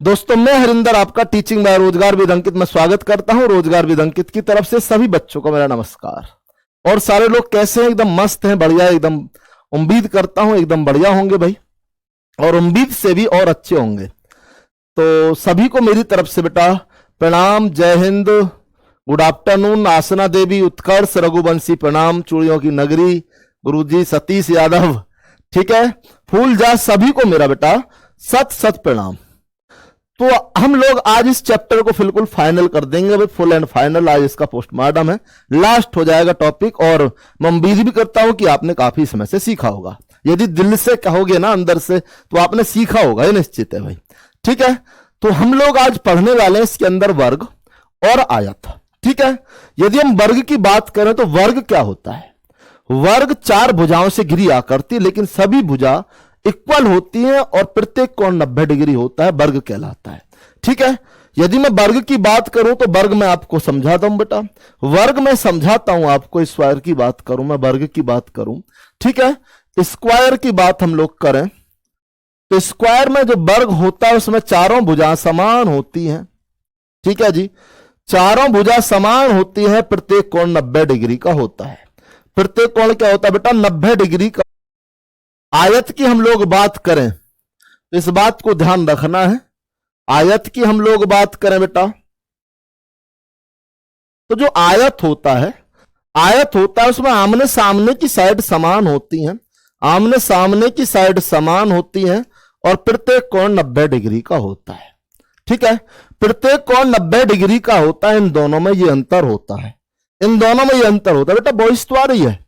दोस्तों मैं हरिंदर आपका टीचिंग बाय रोजगार विद अंकित में स्वागत करता हूं। रोजगार विद अंकित की तरफ से सभी बच्चों को मेरा नमस्कार। और सारे लोग कैसे हैं? एकदम मस्त हैं, बढ़िया, एकदम उम्मीद करता हूं एकदम बढ़िया होंगे भाई, और उम्मीद से भी और अच्छे होंगे। तो सभी को मेरी तरफ से बेटा प्रणाम, जय हिंद, गुड आफ्टरनून। आसना देवी, उत्कर्ष, रघुवंशी प्रणाम, चूड़ियों की नगरी, गुरुजी सतीश यादव, ठीक है, फूल जा, सभी को मेरा बेटा सत सत प्रणाम। तो हम लोग आज इस चैप्टर को बिल्कुल फाइनल कर देंगे भाई, फुल एंड फाइनल। आज इसका पोस्टमार्टम है, लास्ट हो जाएगा टॉपिक। और मैं उम्मीद भी करता हूं कि आपने काफी समय से सीखा होगा। यदि दिल से कहोगे ना, अंदर से, तो आपने सीखा होगा, ये निश्चित है भाई, ठीक है। तो हम लोग आज पढ़ने वाले हैं इसके अंदर वर्ग और आयत, ठीक है। यदि हम वर्ग की बात करें तो वर्ग क्या होता है? वर्ग चार भुजाओं से घिरी आकृति, लेकिन सभी भुजा इक्वल होती है और प्रत्येक कोण 90 डिग्री होता है, वर्ग कहलाता है, ठीक है। यदि मैं वर्ग की बात करूं तो वर्ग मैं आपको समझाता हूं बेटा, वर्ग मैं समझाता हूं आपको। स्क्वायर की बात करूं, मैं वर्ग की बात करूं, ठीक है। स्क्वायर की बात हम लोग करें तो स्क्वायर में जो वर्ग होता है उसमें चारों भुजा समान होती हैं, ठीक है जी। चारों भुजा समान होती है, प्रत्येक कोण 90 डिग्री का होता है। प्रत्येक कोण क्या होता है बेटा? 90 डिग्री का। आयत की हम लोग बात करें तो इस बात को ध्यान रखना है। आयत की हम लोग बात करें बेटा तो जो आयत होता है उसमें आमने सामने की साइड समान होती हैं, आमने सामने की साइड समान होती हैं और प्रत्येक कोण 90 डिग्री का होता है, ठीक है। प्रत्येक कोण 90 डिग्री का होता है। इन दोनों में ये अंतर होता है, इन दोनों में ये अंतर होता है। बेटा वॉइस तो आ रही है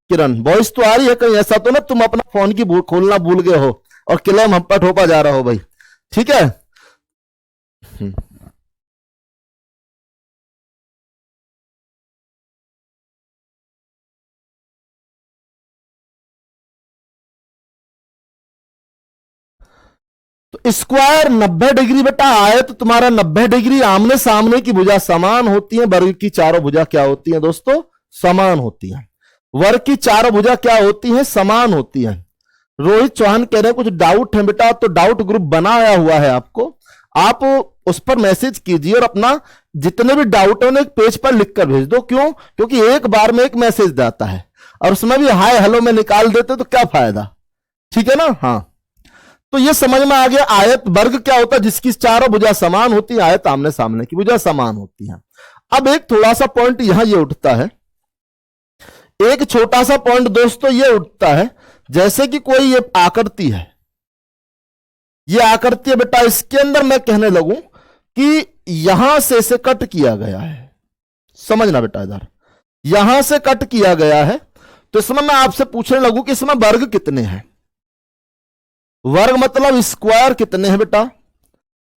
किरण? वॉइस तो आ रही है? कहीं ऐसा तो ना तुम अपना फोन की खोलना भूल गए हो और क्लेम हम पर ठोपा जा रहा हो भाई, ठीक है। तो स्क्वायर 90 डिग्री बेटा, आयत तुम्हारा 90 डिग्री। आमने सामने की भुजा समान होती है, वर्ग की चारों भुजा क्या होती हैं दोस्तों? समान होती हैं। वर्ग की चारों भुजा क्या होती हैं? समान होती हैं। रोहित चौहान कह रहे हैं कुछ डाउट है बेटा, तो डाउट ग्रुप बनाया हुआ है आपको, आप उस पर मैसेज कीजिए और अपना जितने भी डाउट है उन्हें एक पेज पर लिखकर भेज दो। क्यों? क्योंकि एक बार में एक मैसेज जाता है और उसमें भी हाय हेलो में निकाल देते तो क्या फायदा, ठीक है ना। हाँ, तो ये समझ में आ गया। आयत वर्ग क्या होता है? जिसकी चारों भुजा समान होती है। आयत आमने सामने की भुजा समान होती है। अब एक थोड़ा सा पॉइंट यहां ये उठता है, एक छोटा सा पॉइंट दोस्तों ये उठता है, जैसे कि कोई ये आकृति है, ये आकृति है बेटा, इसके अंदर मैं कहने लगूं कि यहां से इसे कट किया गया है, समझना बेटा, इधर यहां से कट किया गया है। तो इसमें मैं आपसे पूछने लगूं कि इसमें वर्ग कितने हैं? वर्ग मतलब स्क्वायर कितने हैं बेटा?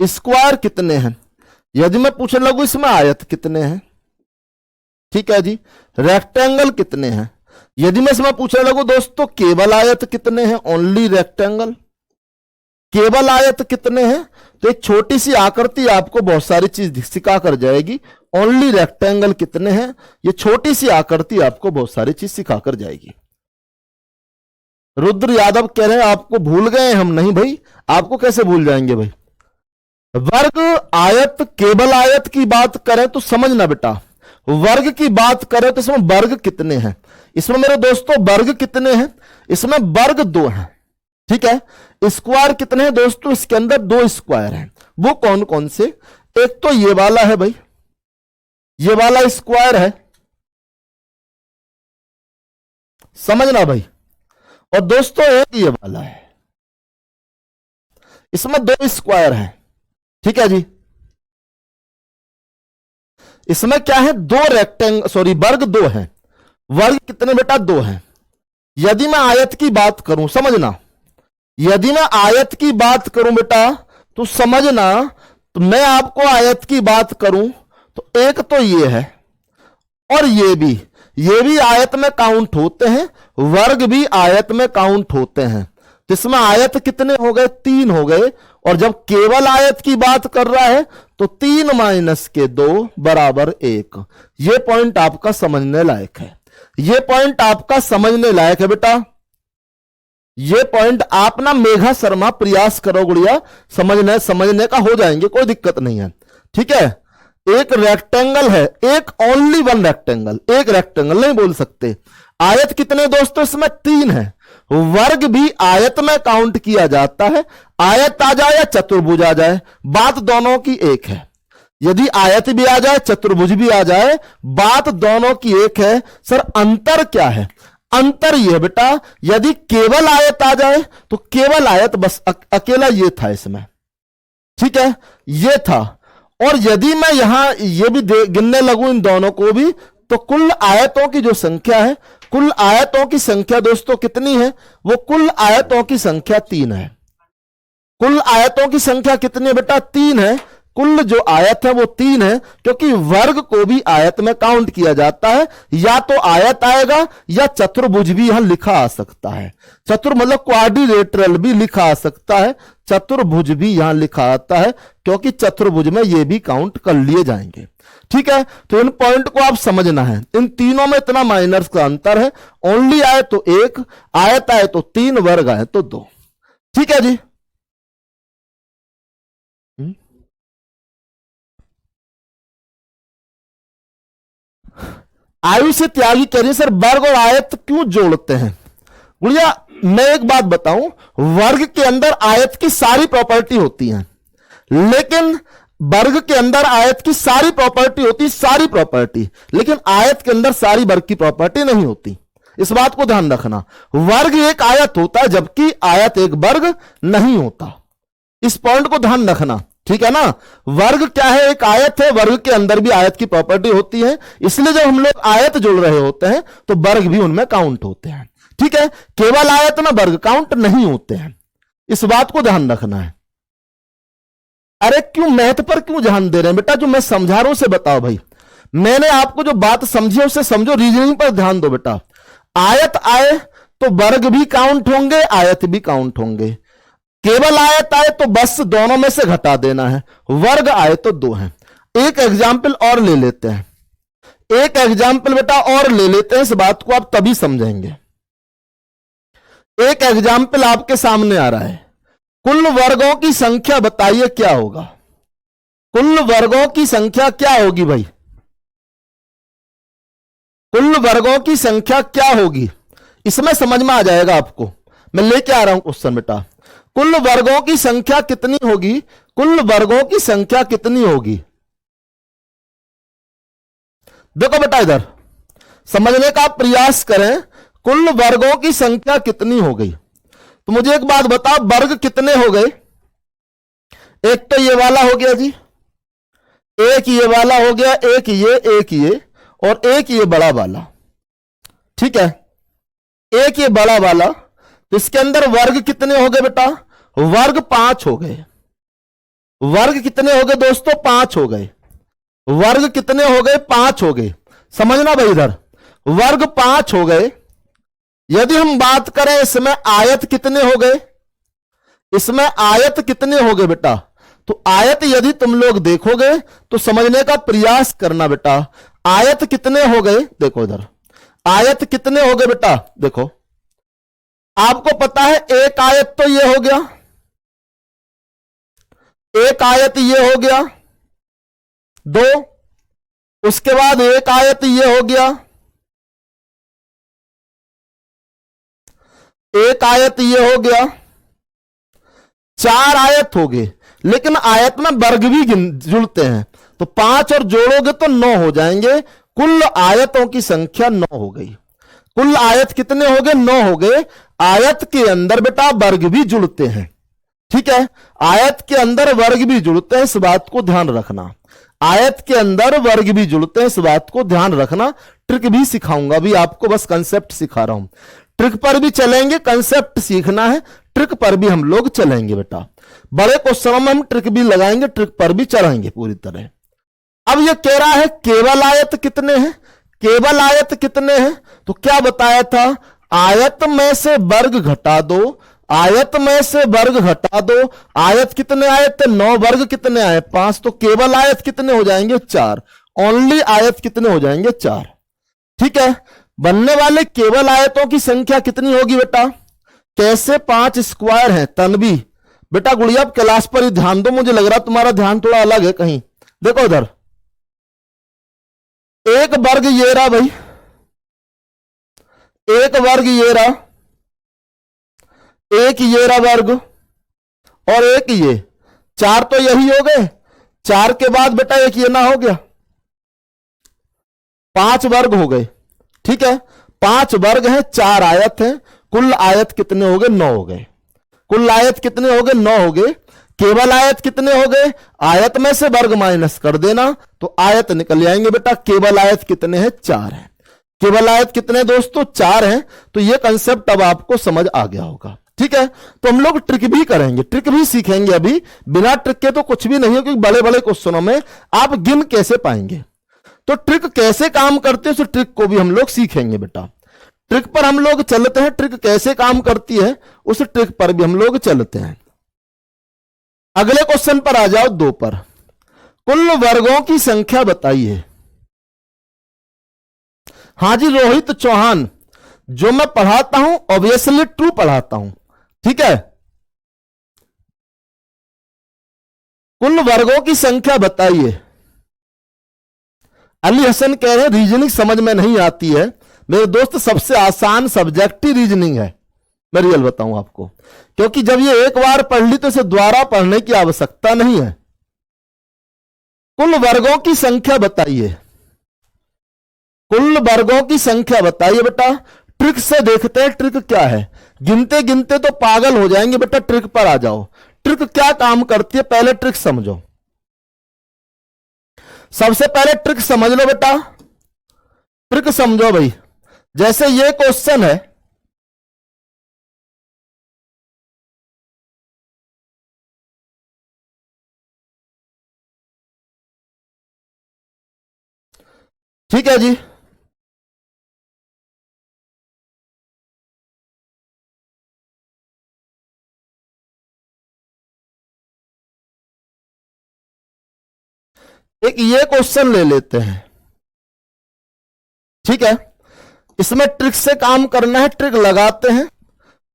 स्क्वायर कितने हैं? यदि मैं पूछने लगूं इसमें आयत कितने हैं, ठीक है जी, रेक्टेंगल कितने हैं? यदि मैं इसमें पूछने लगूं दोस्तों केवल आयत कितने हैं, ओनली रेक्टेंगल, केवल आयत कितने हैं, तो एक छोटी सी आकृति आपको बहुत सारी चीज सिखा कर जाएगी। ओनली रेक्टेंगल कितने हैं, ये छोटी सी आकृति आपको बहुत सारी चीज सिखा कर जाएगी। रुद्र यादव कह रहे हैं आपको भूल गए हम। नहीं भाई, आपको कैसे भूल जाएंगे भाई। वर्ग आयत, केवल आयत की बात करें तो समझना बेटा, वर्ग की बात करें तो इसमें वर्ग कितने हैं? इसमें मेरे दोस्तों वर्ग कितने हैं? इसमें वर्ग 2 हैं, ठीक है। स्क्वायर कितने हैं दोस्तों? इसके अंदर 2 स्क्वायर हैं। वो कौन कौन से? एक तो ये वाला है भाई, ये वाला स्क्वायर है, समझना भाई। और दोस्तों एक ये वाला है, इसमें 2 स्क्वायर हैं, ठीक है जी। इसमें क्या है? 2 रेक्टेंगल, सॉरी वर्ग 2 हैं। वर्ग कितने बेटा? 2 हैं। यदि मैं आयत की बात करूं, समझना, यदि मैं आयत की बात करूं बेटा तो समझना, तो मैं आपको आयत की बात करूं तो एक तो ये है और ये भी आयत में काउंट होते हैं, वर्ग भी आयत में काउंट होते हैं। तो इसमें आयत कितने हो गए? 3 हो गए। और जब केवल आयत की बात कर रहा है तो 3 माइनस के 2 बराबर 1। यह पॉइंट आपका समझने लायक है, यह पॉइंट आपका समझने लायक है बेटा। ये पॉइंट आप ना मेघा शर्मा प्रयास करो गुड़िया, समझने का हो जाएंगे, कोई दिक्कत नहीं है। ठीक है, एक रेक्टेंगल है, एक ओनली वन रेक्टेंगल, एक रेक्टेंगल नहीं बोल सकते। आयत कितने दोस्तों इसमें? 3 है। वर्ग भी आयत में काउंट किया जाता है, आयत आ जाए या चतुर्भुज आ जाए, बात दोनों की एक है। यदि आयत भी आ जाए चतुर्भुज भी आ जाए, बात दोनों की एक है। सर अंतर क्या है? अंतर यह बेटा, यदि केवल आयत आ जाए तो केवल आयत, बस अकेला ये था इसमें, ठीक है, ये था। और यदि मैं यहां ये भी गिनने लगूं इन दोनों को भी, तो कुल आयतों की जो संख्या है, कुल आयतों की संख्या दोस्तों कितनी है? वो कुल आयतों की संख्या 3 है। कुल आयतों की संख्या कितनी है बेटा? 3 है। कुल जो आयत है वो 3 है, क्योंकि वर्ग को भी आयत में काउंट किया जाता है। या तो आयत आएगा या चतुर्भुज भी यहां लिखा आ सकता है। मतलब क्वाड्रिलेटरल भी लिखा आ सकता है, चतुर्भुज भी यहां लिखा आता है, क्योंकि चतुर्भुज में ये भी काउंट कर लिए जाएंगे। ठीक है, तो इन पॉइंट को आप समझना है। इन तीनों में इतना माइनर्स का अंतर है। ओनली आए तो 1, आयत आए तो 3, वर्ग आए तो 2। ठीक है जी। आयु से त्यागी कह रही सर, वर्ग और आयत क्यों जोड़ते हैं? गुड़िया मैं एक बात बताऊं, वर्ग के अंदर आयत की सारी प्रॉपर्टी होती है, लेकिन वर्ग के अंदर आयत की सारी प्रॉपर्टी होती, सारी प्रॉपर्टी, लेकिन आयत के अंदर सारी वर्ग की प्रॉपर्टी नहीं होती। इस बात को ध्यान रखना। वर्ग एक आयत होता है, जबकि आयत एक वर्ग नहीं होता। इस पॉइंट को ध्यान रखना, ठीक है ना। वर्ग क्या है? एक आयत है, वर्ग के अंदर भी आयत की प्रॉपर्टी होती है, इसलिए जब हम लोग आयत जोड़ रहे होते हैं तो वर्ग भी उनमें काउंट होते हैं। ठीक है, केवल आयत में वर्ग काउंट नहीं होते हैं, इस बात को ध्यान रखना है। अरे क्यों मैथ पर क्यों ध्यान दे रहे हैं बेटा? जो मैं समझा रहा हूं उसे बताओ भाई। मैंने आपको जो बात समझी है उसे समझो, रीजनिंग पर ध्यान दो बेटा। आयत आए तो वर्ग भी काउंट होंगे, आयत भी काउंट होंगे। केवल आयत आए तो बस दोनों में से घटा देना है, वर्ग आए तो 2 है। एक एग्जाम्पल और ले लेते हैं, एक एग्जाम्पल बेटा और ले लेते हैं, इस बात को आप तभी समझेंगे। एक एग्जाम्पल आपके सामने आ रहा है। कुल वर्गों की संख्या बताइए क्या होगा? कुल वर्गों की संख्या क्या होगी भाई? कुल वर्गों की संख्या क्या होगी? इसमें समझ में आ जाएगा आपको। मैं लेके आ रहा हूं क्वेश्चन बेटा। कुल वर्गों की संख्या कितनी होगी? कुल वर्गों की संख्या कितनी होगी? देखो बेटा इधर समझने का प्रयास करें। कुल वर्गों की संख्या कितनी हो गई? तो मुझे एक बात बताओ, वर्ग कितने हो गए? एक तो ये वाला हो गया जी, एक ये वाला हो गया, एक ये और एक ये बड़ा वाला। ठीक है, एक ये बड़ा वाला। तो इसके अंदर वर्ग कितने हो गए बेटा? वर्ग 5 हो गए। वर्ग कितने हो गए दोस्तों? 5 हो गए। वर्ग कितने हो गए? 5 हो गए। समझना भाई, इधर वर्ग 5 हो गए। यदि हम बात करें इसमें आयत कितने हो गए? इसमें आयत कितने हो गए बेटा? तो आयत यदि तुम लोग देखोगे तो समझने का प्रयास करना बेटा। आयत कितने हो गए? देखो इधर आयत कितने हो गए बेटा? देखो आपको पता है, एक आयत तो ये हो गया, एक आयत ये हो गया, 2, उसके बाद एक आयत ये हो गया, एक आयत ये हो गया, 4 आयत हो गए। लेकिन आयत में वर्ग भी जुड़ते हैं, तो 5 और जोड़ोगे तो 9 हो जाएंगे। कुल आयतों की संख्या 9 हो गई। कुल आयत कितने हो गए? 9 हो गए। आयत के अंदर बेटा वर्ग भी जुड़ते हैं। ठीक है, आयत के अंदर वर्ग भी जुड़ते हैं, इस बात को ध्यान रखना। आयत के अंदर वर्ग भी जुड़ते हैं, इस बात को ध्यान रखना। ट्रिक भी सिखाऊंगा भी आपको, बस कंसेप्ट सिखा रहा हूं। ट्रिक पर भी चलेंगे, कंसेप्ट सीखना है, ट्रिक पर भी हम लोग चलेंगे बेटा। बड़े क्वेश्चनों में हम ट्रिक भी लगाएंगे, ट्रिक पर भी चलेंगे पूरी तरह। अब ये कह रहा है केवल आयत कितने हैं? केवल आयत कितने हैं? तो क्या बताया था? आयत में से वर्ग घटा दो, आयत में से वर्ग घटा दो। आयत कितने आए थे? 9। वर्ग कितने आए? 5। तो केवल आयत कितने हो जाएंगे? 4। ओनली आयत कितने हो जाएंगे? 4। ठीक है, बनने वाले केवल आयतों की संख्या कितनी होगी बेटा? कैसे 5 स्क्वायर हैं? तन्वी बेटा गुड़िया आप क्लास पर ही ध्यान दो, मुझे लग रहा तुम्हारा ध्यान थोड़ा अलग है कहीं। देखो इधर, एक वर्ग ये रहा भाई, एक वर्ग ये रहा, एक ये रहा वर्ग, और एक ये, 4 तो यही हो गए। 4 के बाद बेटा एक ये ना हो गया, 5 वर्ग हो गए। ठीक है, 5 वर्ग हैं, 4 आयत हैं, कुल आयत कितने हो गए? 9 हो गए। कुल आयत कितने हो गए? 9 हो गए। केवल आयत कितने हो गए? आयत में से वर्ग माइनस कर देना तो आयत निकल जाएंगे बेटा। केवल आयत कितने हैं? 4 हैं। केवल आयत कितने दोस्तों? 4 हैं। तो ये कंसेप्ट अब आपको समझ आ गया होगा। ठीक है, तो हम लोग ट्रिक भी करेंगे, ट्रिक भी सीखेंगे। अभी बिना ट्रिक के तो कुछ भी नहीं है, क्योंकि बड़े बड़े क्वेश्चनों में आप गिन कैसे पाएंगे। तो ट्रिक कैसे काम करते हैं, उस ट्रिक को भी हम लोग सीखेंगे बेटा। ट्रिक पर हम लोग चलते हैं, ट्रिक कैसे काम करती है उस ट्रिक पर भी हम लोग चलते हैं। अगले क्वेश्चन पर आ जाओ, 2 पर। कुल वर्गों की संख्या बताइए। हां जी रोहित चौहान, जो मैं पढ़ाता हूं ऑब्वियसली ट्रू पढ़ाता हूं। ठीक है, कुल वर्गों की संख्या बताइए। अली हसन कह रहे हैं रीजनिंग समझ में नहीं आती है। मेरे दोस्त सबसे आसान सब्जेक्ट ही रीजनिंग है, मैं रियल बताऊं आपको, क्योंकि जब ये एक बार पढ़ ली तो इसे दोबारा पढ़ने की आवश्यकता नहीं है। कुल वर्गों की संख्या बताइए। कुल वर्गों की संख्या बताइए बेटा। ट्रिक से देखते हैं ट्रिक क्या है। गिनते गिनते तो पागल हो जाएंगे बेटा, ट्रिक पर आ जाओ। ट्रिक क्या काम करती है पहले ट्रिक समझो। सबसे पहले ट्रिक समझ लो बेटा, ट्रिक समझो भाई। जैसे ये क्वेश्चन है, ठीक है जी, एक ये क्वेश्चन ले लेते हैं। ठीक है, इसमें ट्रिक से काम करना है, ट्रिक लगाते हैं।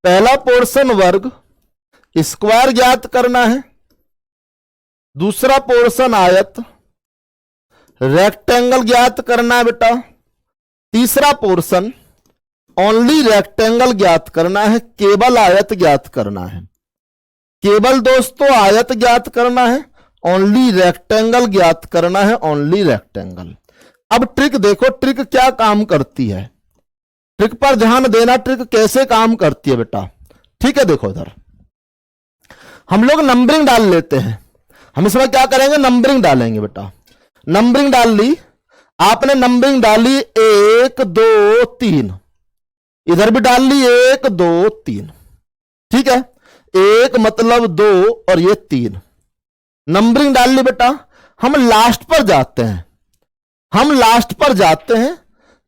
पहला पोर्शन वर्ग स्क्वायर ज्ञात करना है, दूसरा पोर्शन आयत रेक्टेंगल ज्ञात करना है बेटा, तीसरा पोर्शन ओनली रेक्टेंगल ज्ञात करना है, केवल आयत ज्ञात करना है। केवल दोस्तों आयत ज्ञात करना है, ओनली रेक्टेंगल ज्ञात करना है, ओनली रेक्टेंगल। अब ट्रिक देखो, ट्रिक क्या काम करती है, ट्रिक पर ध्यान देना, ट्रिक कैसे काम करती है बेटा। ठीक है, देखो इधर हम लोग नंबरिंग डाल लेते हैं। हम इसमें क्या करेंगे? नंबरिंग डालेंगे बेटा। नंबरिंग डाल ली आपने, नंबरिंग डाली 1 2 3, इधर भी डाल ली 1 2 3। ठीक है, 1 मतलब 2 और ये 3, नंबरिंग डाल ली बेटा। हम लास्ट पर जाते हैं, हम लास्ट पर जाते हैं।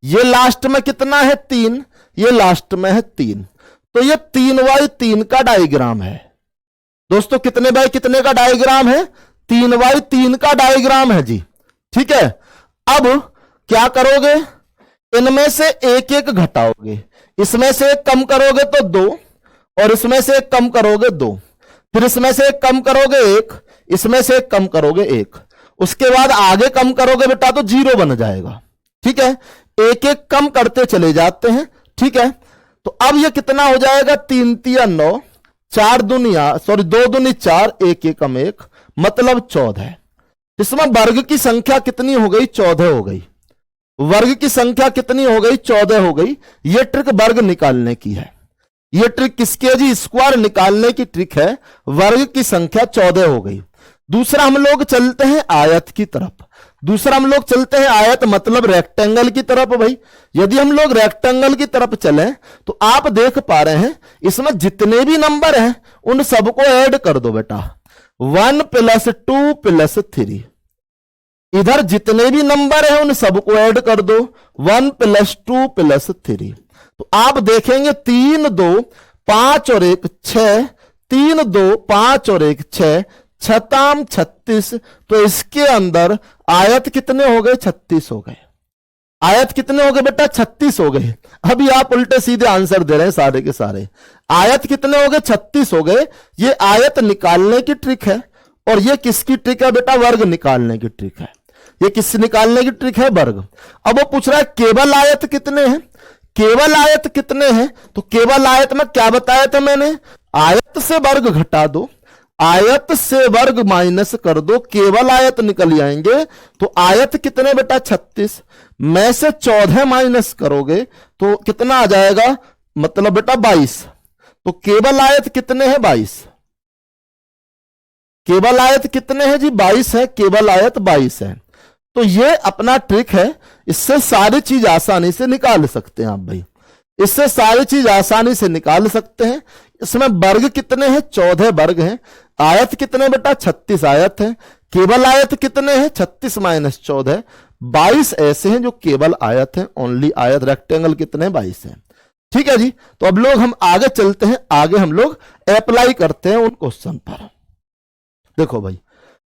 ये लास्ट में कितना है? 3, ये लास्ट में है 3, तो ये 3x3 का डायग्राम है दोस्तों। कितने बाय कितने का डायग्राम है? 3x3 का डायग्राम है जी। ठीक है, अब क्या करोगे? इनमें से एक एक घटाओगे, इसमें से एक कम करोगे तो 2, और इसमें से एक कम करोगे 2, फिर इसमें से एक कम करोगे 1, इसमें से एक कम करोगे 1, उसके बाद आगे कम करोगे बेटा तो 0 बन जाएगा। ठीक है, एक एक कम करते चले जाते हैं। ठीक है, तो अब ये कितना हो जाएगा? 3 3 9, 4 दुनिया 2 दूनी 4, 1 1 कम 1, मतलब 14। इसमें वर्ग की संख्या कितनी हो गई? 14 हो गई। वर्ग की संख्या कितनी हो गई? 14 हो गई। यह ट्रिक वर्ग निकालने की है। यह ट्रिक किसकी है जी? स्क्वायर निकालने की ट्रिक है। वर्ग की संख्या 14 हो गई। दूसरा हम लोग चलते हैं आयत की तरफ। दूसरा हम लोग चलते हैं आयत मतलब रेक्टेंगल की तरफ। भाई यदि हम लोग रेक्टेंगल की तरफ चलें तो आप देख पा रहे हैं इसमें जितने भी नंबर हैं उन सबको ऐड कर दो बेटा। 1 + 2 + 3, इधर जितने भी नंबर हैं उन सबको ऐड कर दो। 1 + 2 + 3, तो आप देखेंगे 3 2 5 और 1 6, 3 2 5 और 1 6, 6 36। तो इसके अंदर आयत कितने हो गए? 36 हो गए। आयत कितने हो गए बेटा? 36 हो गए। अभी आप उल्टे सीधे आंसर दे रहे हैं सारे के सारे। आयत कितने हो गए? 36 हो गए। ये आयत निकालने की ट्रिक है। और ये किसकी ट्रिक है बेटा? वर्ग निकालने की ट्रिक है। ये किस निकालने की ट्रिक है? वर्ग। अब वो पूछ रहा है केवल आयत कितने हैं? केवल आयत कितने हैं? तो केवल आयत में क्या बताया था मैंने? आयत से वर्ग घटा दो, आयत से वर्ग माइनस कर दो, केवल आयत निकल जाएंगे। तो आयत कितने बेटा? 36 में से 14 माइनस करोगे तो कितना आ जाएगा? मतलब बेटा 22। तो केवल आयत कितने हैं? 22। केवल आयत कितने हैं जी? 22 है। केवल आयत 22 है। तो ये अपना ट्रिक है। इससे सारी चीज आसानी से निकाल सकते हैं आप भाई। इससे सारी चीज आसानी से निकाल सकते हैं। इसमें वर्ग कितने हैं? 14 वर्ग हैं। आयत कितने बेटा? 36 आयत है। केवल आयत कितने हैं? 36 माइनस 14, 22 ऐसे हैं जो केवल आयत हैं। ओनली आयत। रेक्टेंगल कितने? 22 हैं। ठीक है जी। तो अब लोग हम आगे चलते हैं। आगे हम लोग अप्लाई करते हैं उन क्वेश्चन पर। देखो भाई,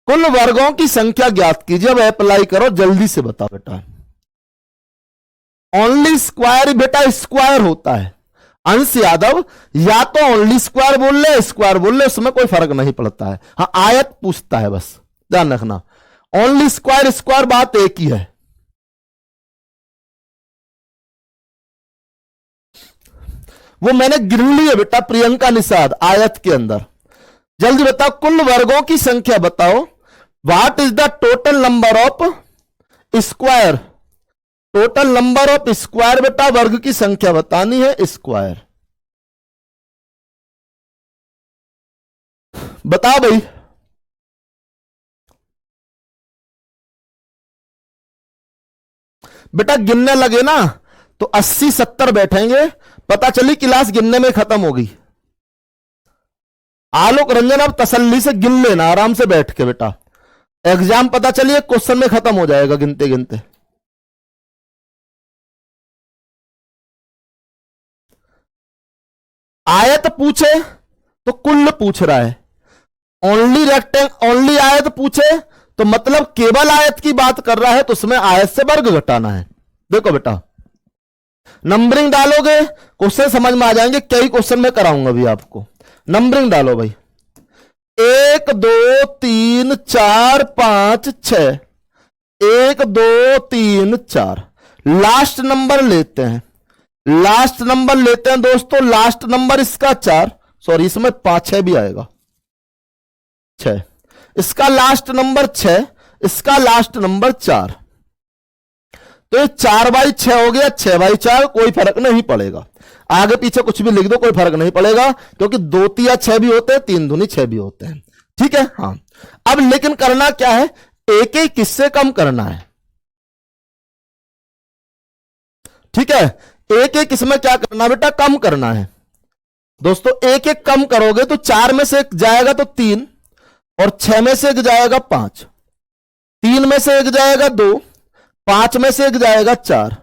कुल वर्गों की संख्या ज्ञात कीजिए। अब अप्लाई करो, जल्दी से बताओ बेटा। ओनली स्क्वायर बेटा स्क्वायर होता है। अंश यादव या तो ओनली स्क्वायर बोल ले, स्क्वायर बोल ले, उसमें कोई फर्क नहीं पड़ता है। हाँ, आयत पूछता है बस, ध्यान रखना। ओनली स्क्वायर स्क्वायर बात एक ही है। वो मैंने गिन ली है बेटा, प्रियंका निषाद, आयत के अंदर। जल्दी बताओ, कुल वर्गों की संख्या बताओ। What is the total number of square? Total number of square बेटा, वर्ग की संख्या बतानी है। स्क्वायर बताओ भाई। बेटा गिनने लगे ना तो 80 70 बैठेंगे, पता चली क्लास गिनने में खत्म हो गई। आलोक रंजन अब तसल्ली से गिन लेना आराम से बैठ के बेटा। एग्जाम पता चलिए क्वेश्चन में खत्म हो जाएगा गिनते गिनते। आयत पूछे तो कुल पूछ रहा है। ओनली आयत पूछे तो मतलब केवल आयत की बात कर रहा है, तो उसमें आयत से वर्ग घटाना है। देखो बेटा, नंबरिंग डालोगे क्वेश्चन समझ में आ जाएंगे। कई क्वेश्चन में कराऊंगा अभी आपको। नंबरिंग डालो भाई। 1 2 3 4 5 6। 1 2 3 4। लास्ट नंबर लेते हैं। लास्ट नंबर लेते हैं दोस्तों। लास्ट नंबर इसका 4, सॉरी इसमें 5 6 भी आएगा। 6 इसका लास्ट नंबर 6, इसका लास्ट नंबर 4। तो ये 4/6 हो गया, 6/4, कोई फर्क नहीं पड़ेगा। आगे पीछे कुछ भी लिख दो, कोई फर्क नहीं पड़ेगा, क्योंकि 2 तिया 6 भी होते हैं, 3 दूनी 6 भी होते हैं। ठीक है। हाँ, अब लेकिन करना क्या है? एक एक किससे कम करना है। ठीक है, एक एक इसमें क्या करना बेटा? कम करना है। दोस्तों एक एक कम करोगे तो 4 में से एक जाएगा तो 3, और 6 में से एक जाएगा 5, 3 में से एक जाएगा 2, 5 में से एक जाएगा 4,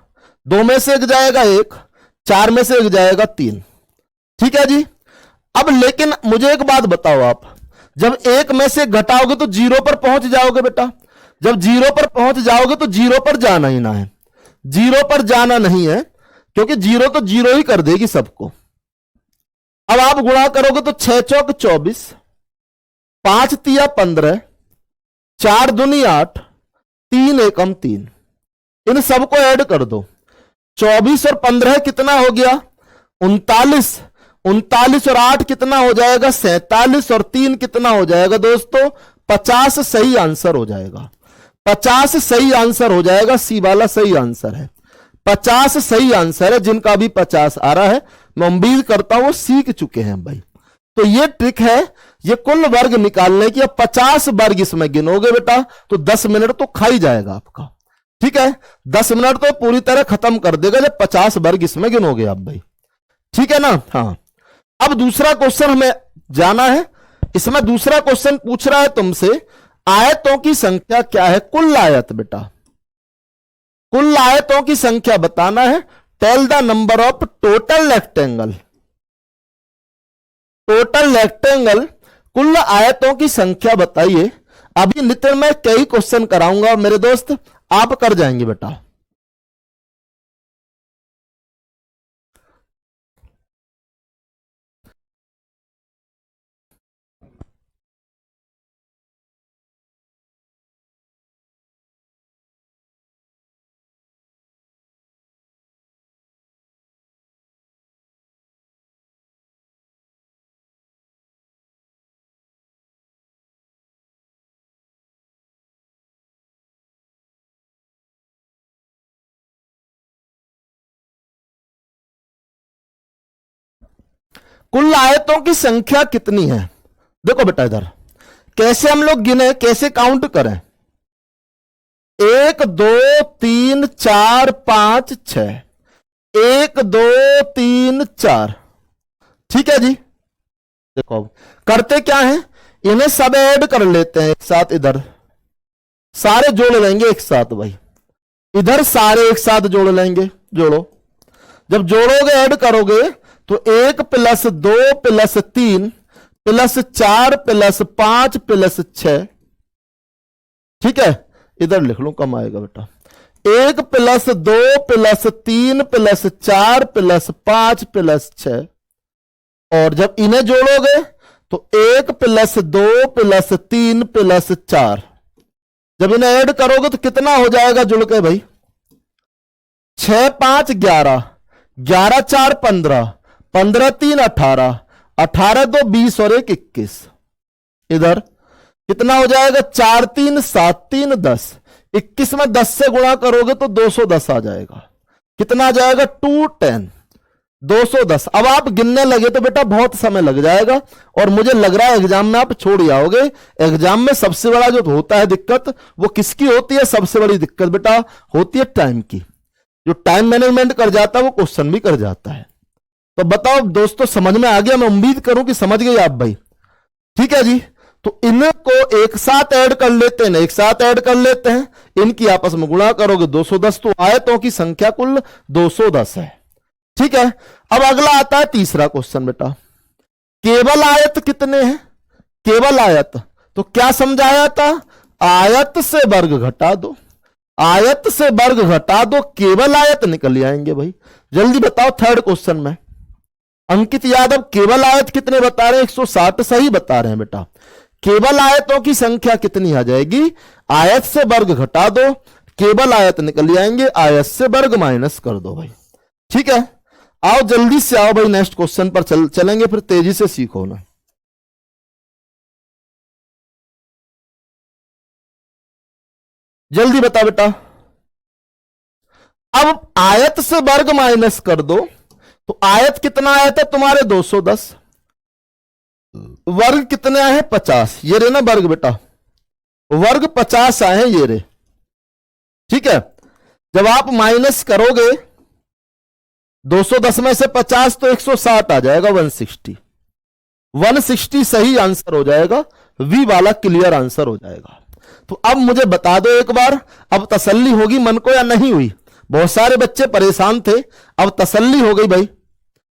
2 में से एक जाएगा 1, 4 में से एक जाएगा 3। ठीक है जी। अब लेकिन मुझे एक बात बताओ, आप जब 1 में से घटाओगे तो 0 पर पहुंच जाओगे बेटा। जब 0 पर पहुंच जाओगे तो 0 पर जाना ही ना है। 0 पर जाना नहीं है, क्योंकि 0 तो 0 ही कर देगी सबको। अब आप गुणा करोगे तो 6 चौक 24, 5 तिया 15, 4 दूनी 8, 3 एकम 3। इन सबको ऐड कर दो। 24 और 15 कितना हो गया? 39। 39 और 8 कितना हो जाएगा? 47। और 3 कितना हो जाएगा दोस्तों? 50 सही आंसर हो जाएगा। 50 सही आंसर हो जाएगा। सी वाला सही आंसर है। 50 सही आंसर है। जिनका भी 50 आ रहा है, मैं उम्मीद करता हूं वो सीख चुके हैं भाई। तो ये ट्रिक है, ये कुल वर्ग निकालने की। अब 50 वर्ग इसमें गिनोगे बेटा तो 10 मिनट तो खा ही जाएगा आपका। ठीक है, 10 मिनट तो पूरी तरह खत्म कर देगा जब 50 वर्ग इसमें गिनोगे आप भाई। ठीक है ना। हाँ, अब दूसरा क्वेश्चन हमें जाना है। इसमें दूसरा क्वेश्चन पूछ रहा है तुमसे, आयतों की संख्या क्या है? कुल आयत बेटा, कुल आयतों की संख्या बताना है। Tell the number of total rectangle. Total rectangle, कुल आयतों की संख्या बताइए। अभी नितिन मैं कई क्वेश्चन कराऊंगा मेरे दोस्त, आप कर जाएंगे बेटा। कुल आयतों की संख्या कितनी है? देखो बेटा इधर कैसे हम लोग गिने, कैसे काउंट करें? 1 2 3 4 5 6, 1 2 3 4। ठीक है जी। देखो अब करते क्या है, इन्हें सब ऐड कर लेते हैं एक साथ, इधर सारे जोड़ लेंगे एक साथ भाई, इधर सारे एक साथ जोड़ लेंगे। जोड़ो, जब जोड़ोगे ऐड करोगे तो 1 + 2 + 3 + 4 + 5 + 6। ठीक है, इधर लिख लो, कम आएगा बेटा। 1 + 2 + 3 + 4 + 5 + 6। और जब इन्हें जोड़ोगे तो 1 + 2 + 3 + 4। जब इन्हें ऐड करोगे तो कितना हो जाएगा जुड़ के भाई? 6 5 11, 11 4 15, 15 3 18, 18 2 20 और 1 21। इधर कितना हो जाएगा? 4 3 7 3 10, 21 में 10 से गुणा करोगे तो 210 आ जाएगा। कितना आ जाएगा? 210, 210। अब आप गिनने लगे तो बेटा बहुत समय लग जाएगा, और मुझे लग रहा है एग्जाम में आप छोड़ जाओगे। एग्जाम में सबसे बड़ा जो होता है दिक्कत, वो किसकी होती है? सबसे बड़ी दिक्कत बेटा होती है टाइम की। जो टाइम मैनेजमेंट कर जाता है वो क्वेश्चन भी कर जाता है। तो बताओ दोस्तों, समझ में आ गया? मैं उम्मीद करूं कि समझ गए आप भाई। ठीक है जी। तो इनको एक साथ ऐड कर लेते हैं, एक साथ ऐड कर लेते हैं, इनकी आपस में गुणा करोगे 210। तो आयतों की संख्या कुल 210 है। ठीक है, अब अगला आता है तीसरा क्वेश्चन बेटा। केवल आयत कितने हैं? केवल आयत तो क्या समझाया था? आयत से वर्ग घटा दो, आयत से वर्ग घटा दो, केवल आयत निकल आएंगे भाई। जल्दी बताओ थर्ड क्वेश्चन में। अंकित यादव केवल आयत कितने बता रहे हैं? 160 सही बता रहे हैं बेटा। केवल आयतों की संख्या कितनी आ जाएगी? आयत से वर्ग घटा दो, केवल आयत निकल आएंगे, आयत से वर्ग माइनस कर दो भाई। ठीक है, आओ जल्दी से आओ भाई, नेक्स्ट क्वेश्चन पर चलेंगे, फिर तेजी से सीखो ना। जल्दी बता बेटा। अब आयत से वर्ग माइनस कर दो, तो आयत कितना आया था तुम्हारे? 210। वर्ग कितने आए हैं? 50। ये रे ना वर्ग बेटा, वर्ग 50 आए हैं ये रे। ठीक है, जब आप माइनस करोगे 210 में से 50 तो 160 आ जाएगा, 160। 160 सही आंसर हो जाएगा, वी वाला क्लियर आंसर हो जाएगा। तो अब मुझे बता दो एक बार, अब तसल्ली होगी मन को या नहीं हुई? बहुत सारे बच्चे परेशान थे, अब तसल्ली हो गई भाई।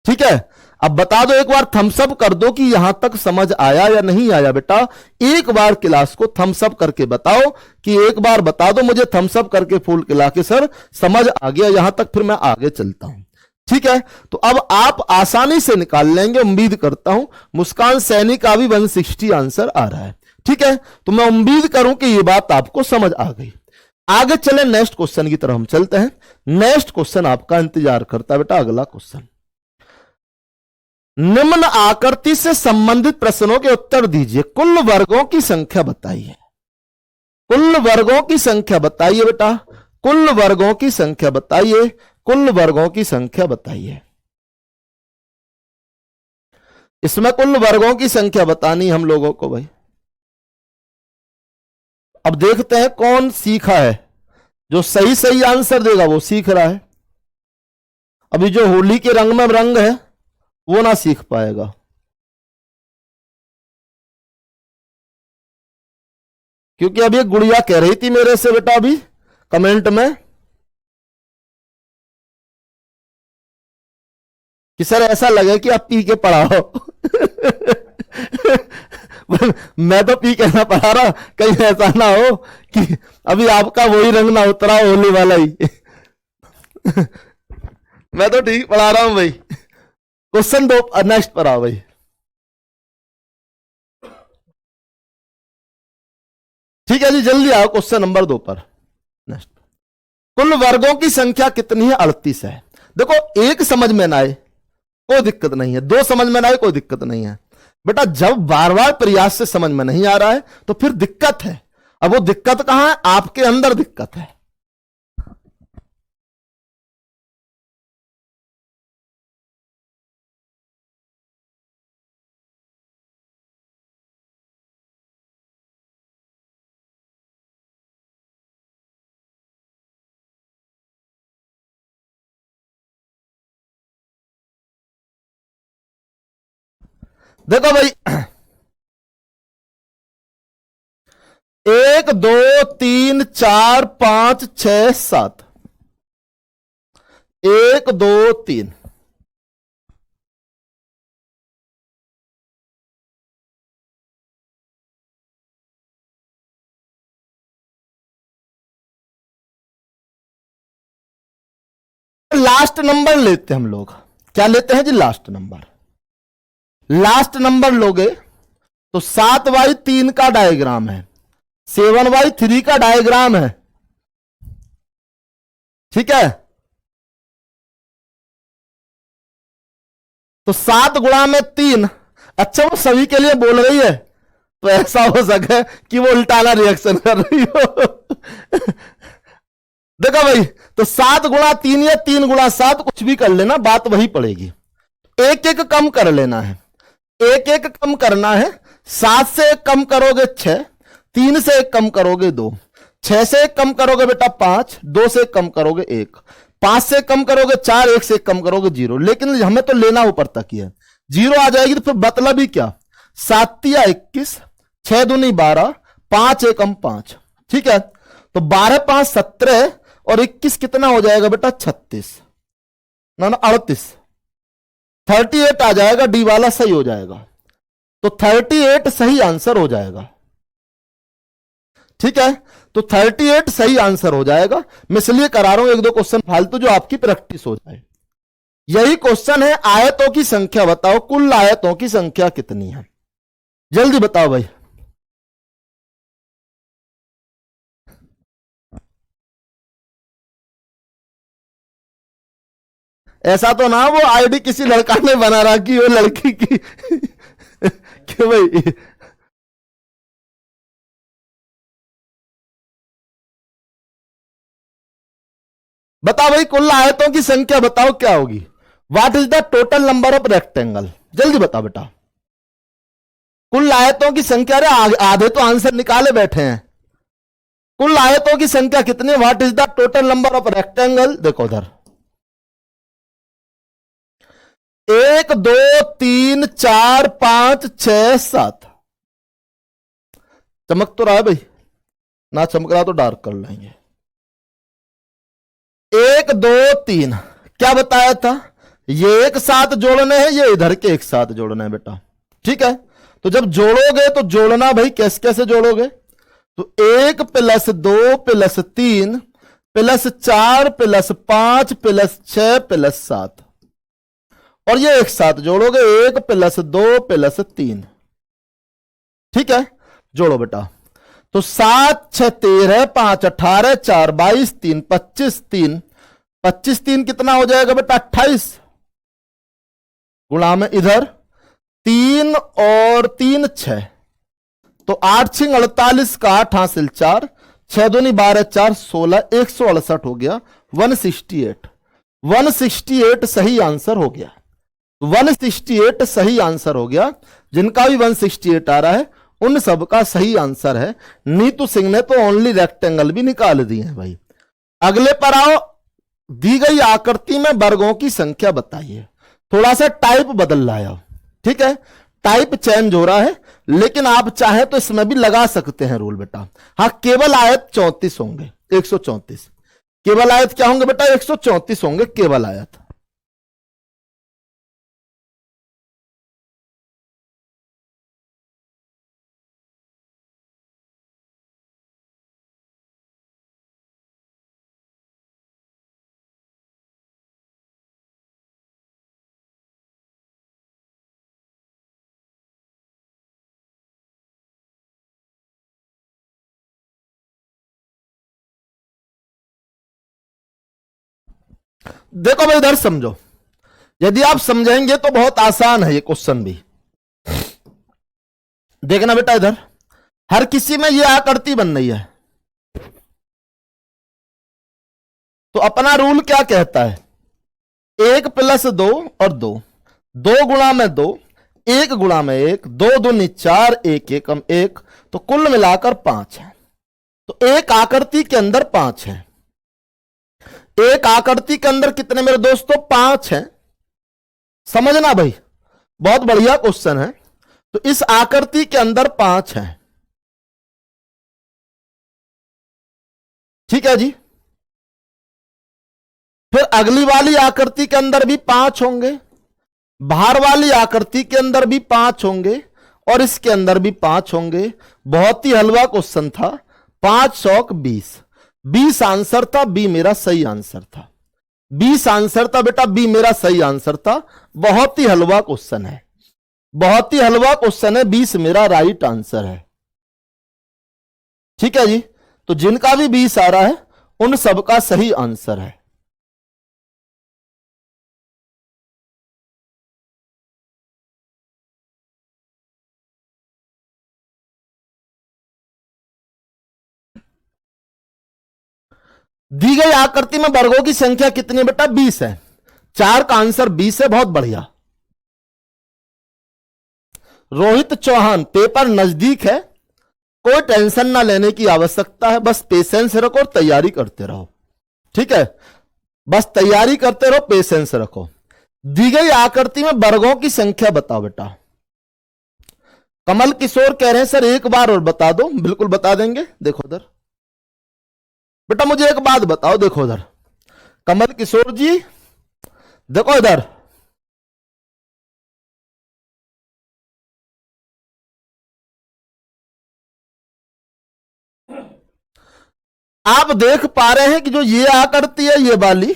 ठीक है, अब बता दो एक बार, थम्स अप कर दो कि यहां तक समझ आया या नहीं आया बेटा। एक बार क्लास को थम्स अप करके बताओ, कि एक बार बता दो मुझे थम्स अप करके फुल खिला के, सर समझ आ गया यहां तक, फिर मैं आगे चलता हूं। ठीक है, तो अब आप आसानी से निकाल लेंगे, उम्मीद करता हूं। मुस्कान सैनी का भी 160 आंसर आ रहा है। ठीक है, तो मैं उम्मीद करूं कि यह बात आपको समझ आ गई। आगे चले नेक्स्ट क्वेश्चन की तरफ हम चलते हैं। नेक्स्ट क्वेश्चन आपका इंतजार करता है बेटा, अगला क्वेश्चन। निम्न आकृति से संबंधित प्रश्नों के उत्तर दीजिए। कुल वर्गों की संख्या बताइए। कुल वर्गों की संख्या बताइए बेटा, कुल वर्गों की संख्या बताइए, कुल वर्गों की संख्या बताइए। इसमें कुल वर्गों की संख्या बतानी हम लोगों को भाई। अब देखते हैं कौन सीखा है, जो सही सही आंसर देगा वो सीख रहा है। अभी जो होली के रंग में रंग है वो ना सीख पाएगा। क्योंकि अभी एक गुड़िया कह रही थी मेरे से बेटा अभी कमेंट में कि सर ऐसा लगे कि आप पी के पढ़ाओ। मैं तो पी के ना पढ़ा रहा, कहीं ऐसा ना हो कि अभी आपका वही रंग ना उतरा होली वाला ही। मैं तो ठीक पढ़ा रहा हूं भाई। क्वेश्चन दो, नेक्स्ट पर आओ भाई। ठीक है जी, जल्दी आओ क्वेश्चन नंबर 2 पर। नेक्स्ट, कुल वर्गों की संख्या कितनी है? 38 है। देखो एक समझ में ना आए कोई दिक्कत नहीं है, दो समझ में ना आए कोई दिक्कत नहीं है बेटा। जब बार बार प्रयास से समझ में नहीं आ रहा है तो फिर दिक्कत है। अब वो दिक्कत कहां है? आपके अंदर दिक्कत है। देखो भाई, 1 2 3 4 5 6 7, 1 2 3, लास्ट नंबर लेते हैं हम लोग। क्या लेते हैं जी? Last number. लास्ट नंबर लोगे तो 7/3 का डायग्राम है, 7/3 का डायग्राम है, ठीक है। तो 7 गुणा में 3, अच्छा वो सभी के लिए बोल रही है, तो ऐसा हो सके कि वो उल्टाना रिएक्शन कर रही हो। देखो भाई, तो 7 गुणा 3 या 3 गुणा 7, कुछ भी कर लेना, बात वही पड़ेगी। एक एक कम कर लेना है, एक एक कम करना है। 7 से एक कम करोगे 6, 3 से एक कम करोगे 2, 6 से एक कम करोगे बेटा 5, 2 से एक कम करोगे 1, 5 से कम करोगे 4, 1 से कम करोगे 0। लेकिन हमें तो लेना ऊपर तक ही है, 0 आ जाएगी तो फिर मतलब ही क्या? 7 या 21, 6 दूनी 12, 5 एकम 5, ठीक है। तो 12 5 17 और 21 कितना हो जाएगा बेटा? 36 ना 38, 38 आ जाएगा, डी वाला सही हो जाएगा। तो 38 सही आंसर हो जाएगा, ठीक है। तो 38 सही आंसर हो जाएगा। मैं इसलिए करा रहा हूं एक दो क्वेश्चन फालतू, जो आपकी प्रैक्टिस हो जाए। यही क्वेश्चन है, आयतों की संख्या बताओ, कुल आयतों की संख्या कितनी है? जल्दी बताओ भाई। ऐसा तो ना वो आईडी किसी लड़का ने बना रखी हो लड़की की कि भाई बताओ भाई, कुल आयतों की संख्या बताओ क्या होगी? What is the total number of rectangle? जल्दी बताओ बेटा। कुल आयतों की संख्या, अरे आधे तो आंसर निकाले बैठे हैं। कुल आयतों की संख्या कितनी? What is the total number of rectangle? देखो उधर, 1 2 3 4 5 6 7। चमक तो रहा है भाई, ना चमक रहा तो डार्क कर लेंगे। 1 2 3 क्या बताया था? ये एक साथ जोड़ने हैं, ये इधर के एक साथ जोड़ने हैं बेटा, ठीक है। तो जब जोड़ोगे तो जोड़ना भाई कैसे कैसे जोड़ोगे? तो 1 + 2 + 3 + 4 + 5 + 6 + 7, और ये एक साथ जोड़ोगे 1 + 2 + 3, ठीक है। जोड़ो बेटा। तो 7 6 13, 5 18, 4 22, 3 25, 25 3 कितना हो जाएगा बेटा? 28। गुणा में इधर 3 और 3 6, तो 8 6 48 का 8 हासिल 4, 6 दूनी 12 4 16, 168 हो गया। 168, 168 सही आंसर हो गया। 168 सही आंसर हो गया। जिनका भी 168 आ रहा है उन सब का सही आंसर है। नीतू सिंह ने तो ओनली रेक्टेंगल भी निकाल दिए हैं भाई। अगले पर आओ, दी गई आकृति में वर्गों की संख्या बताइए। थोड़ा सा टाइप बदल लाया, ठीक है, टाइप चेंज हो रहा है, लेकिन आप चाहे तो इसमें भी लगा सकते हैं रूल बेटा। हाँ, केवल आयत 34 होंगे, 134। केवल आयत क्या होंगे बेटा? 134 होंगे केवल आयत। देखो भाई, इधर समझो, यदि आप समझेंगे तो बहुत आसान है ये क्वेश्चन भी। देखना बेटा, इधर हर किसी में ये आकृति बन रही है, तो अपना रूल क्या कहता है? 1 + 2 और 2, 2 गुणा में 2, 1 गुणा में 1, 2 दूनी 4, 1 एकम 1, तो कुल मिलाकर 5 है। तो एक आकृति के अंदर 5 है। एक आकृति के अंदर कितने मेरे दोस्तों? 5 हैं। समझना भाई, बहुत बढ़िया क्वेश्चन है। तो इस आकृति के अंदर 5 है। ठीक है जी। फिर अगली वाली आकृति के अंदर भी 5 होंगे, बाहर वाली आकृति के अंदर भी 5 होंगे और इसके अंदर भी 5 होंगे। बहुत ही हलवा क्वेश्चन था। 5 चौक 20, 20 आंसर था, बी मेरा सही आंसर था। 20 आंसर था बेटा, बी मेरा सही आंसर था। बहुत ही हलवा क्वेश्चन है, बहुत ही हलवा क्वेश्चन है। 20 मेरा राइट आंसर है। ठीक है जी। तो जिनका भी 20 आ रहा है उन सबका सही आंसर है। दी गई आकृति में वर्गों की संख्या कितनी है बेटा? 20 है। 4 का आंसर 20 है। बहुत बढ़िया। रोहित चौहान, पेपर नजदीक है, कोई टेंशन ना लेने की आवश्यकता है, बस पेशेंस रखो और तैयारी करते रहो। ठीक है, बस तैयारी करते रहो, पेशेंस रखो। दी गई आकृति में वर्गों की संख्या बताओ बेटा। कमल किशोर कह रहे हैं सर एक बार और बता दो। बिल्कुल बता देंगे। देखो उधर बेटा, मुझे एक बात बताओ। देखो उधर कमल किशोर जी, देखो इधर, आप देख पा रहे हैं कि जो ये आकृति है, ये वाली,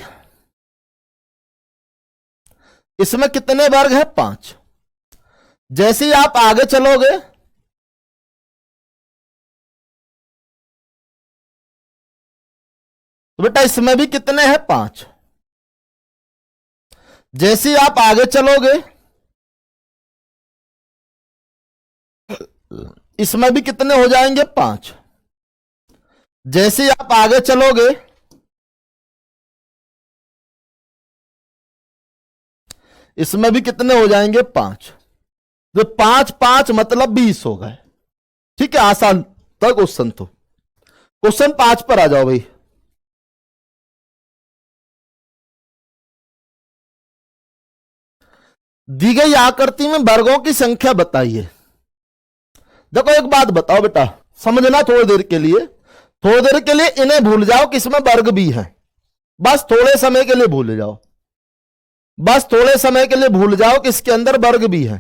इसमें कितने वर्ग हैं? 5। जैसे ही आप आगे चलोगे तो बेटा इसमें भी कितने हैं? 5। जैसे ही आप आगे चलोगे इसमें भी कितने हो जाएंगे? 5। जैसे ही आप आगे चलोगे इसमें भी कितने हो जाएंगे? 5। तो 5 5 मतलब 20 हो गए। ठीक है, आसान था क्वेश्चन। तो क्वेश्चन 5 पर आ जाओ भाई। दी गई आकृति में वर्गों की संख्या बताइए। देखो एक बात बताओ बेटा, समझना थोड़ी देर के लिए, थोड़ी देर के लिए इन्हें भूल जाओ कि इसमें वर्ग भी है। बस थोड़े समय के लिए भूल जाओ, बस थोड़े समय के लिए भूल जाओ कि इसके अंदर वर्ग भी है।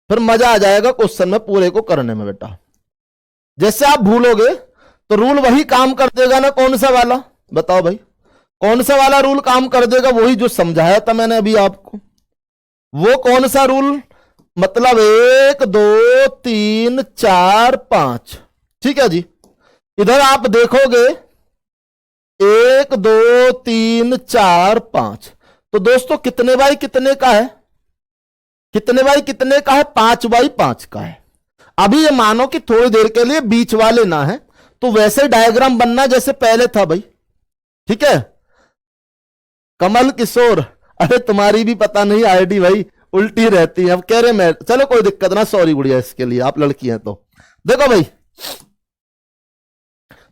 फिर मजा आ जाएगा क्वेश्चन में पूरे को करने में बेटा। जैसे आप भूलोगे तो रूल वही काम कर देगा ना। कौन सा वाला बताओ भाई? कौन सा वाला रूल काम कर देगा? वही जो समझाया था मैंने अभी आपको। वो कौन सा रूल? मतलब 1 2 3 4 5। ठीक है जी। इधर आप देखोगे 1 2 3 4 5। तो दोस्तों कितने बाई कितने का है? कितने बाई कितने का है? 5 बाई 5 का है। अभी ये मानो कि थोड़ी देर के लिए बीच वाले ना है, तो वैसे डायग्राम बनना जैसे पहले था भाई। ठीक है। कमल किशोर, अरे तुम्हारी भी पता नहीं आईडी भाई उल्टी रहती है। अब कह रहे मैं, चलो कोई दिक्कत ना, सॉरी गुड़िया इसके लिए, आप लड़की हैं तो। देखो भाई,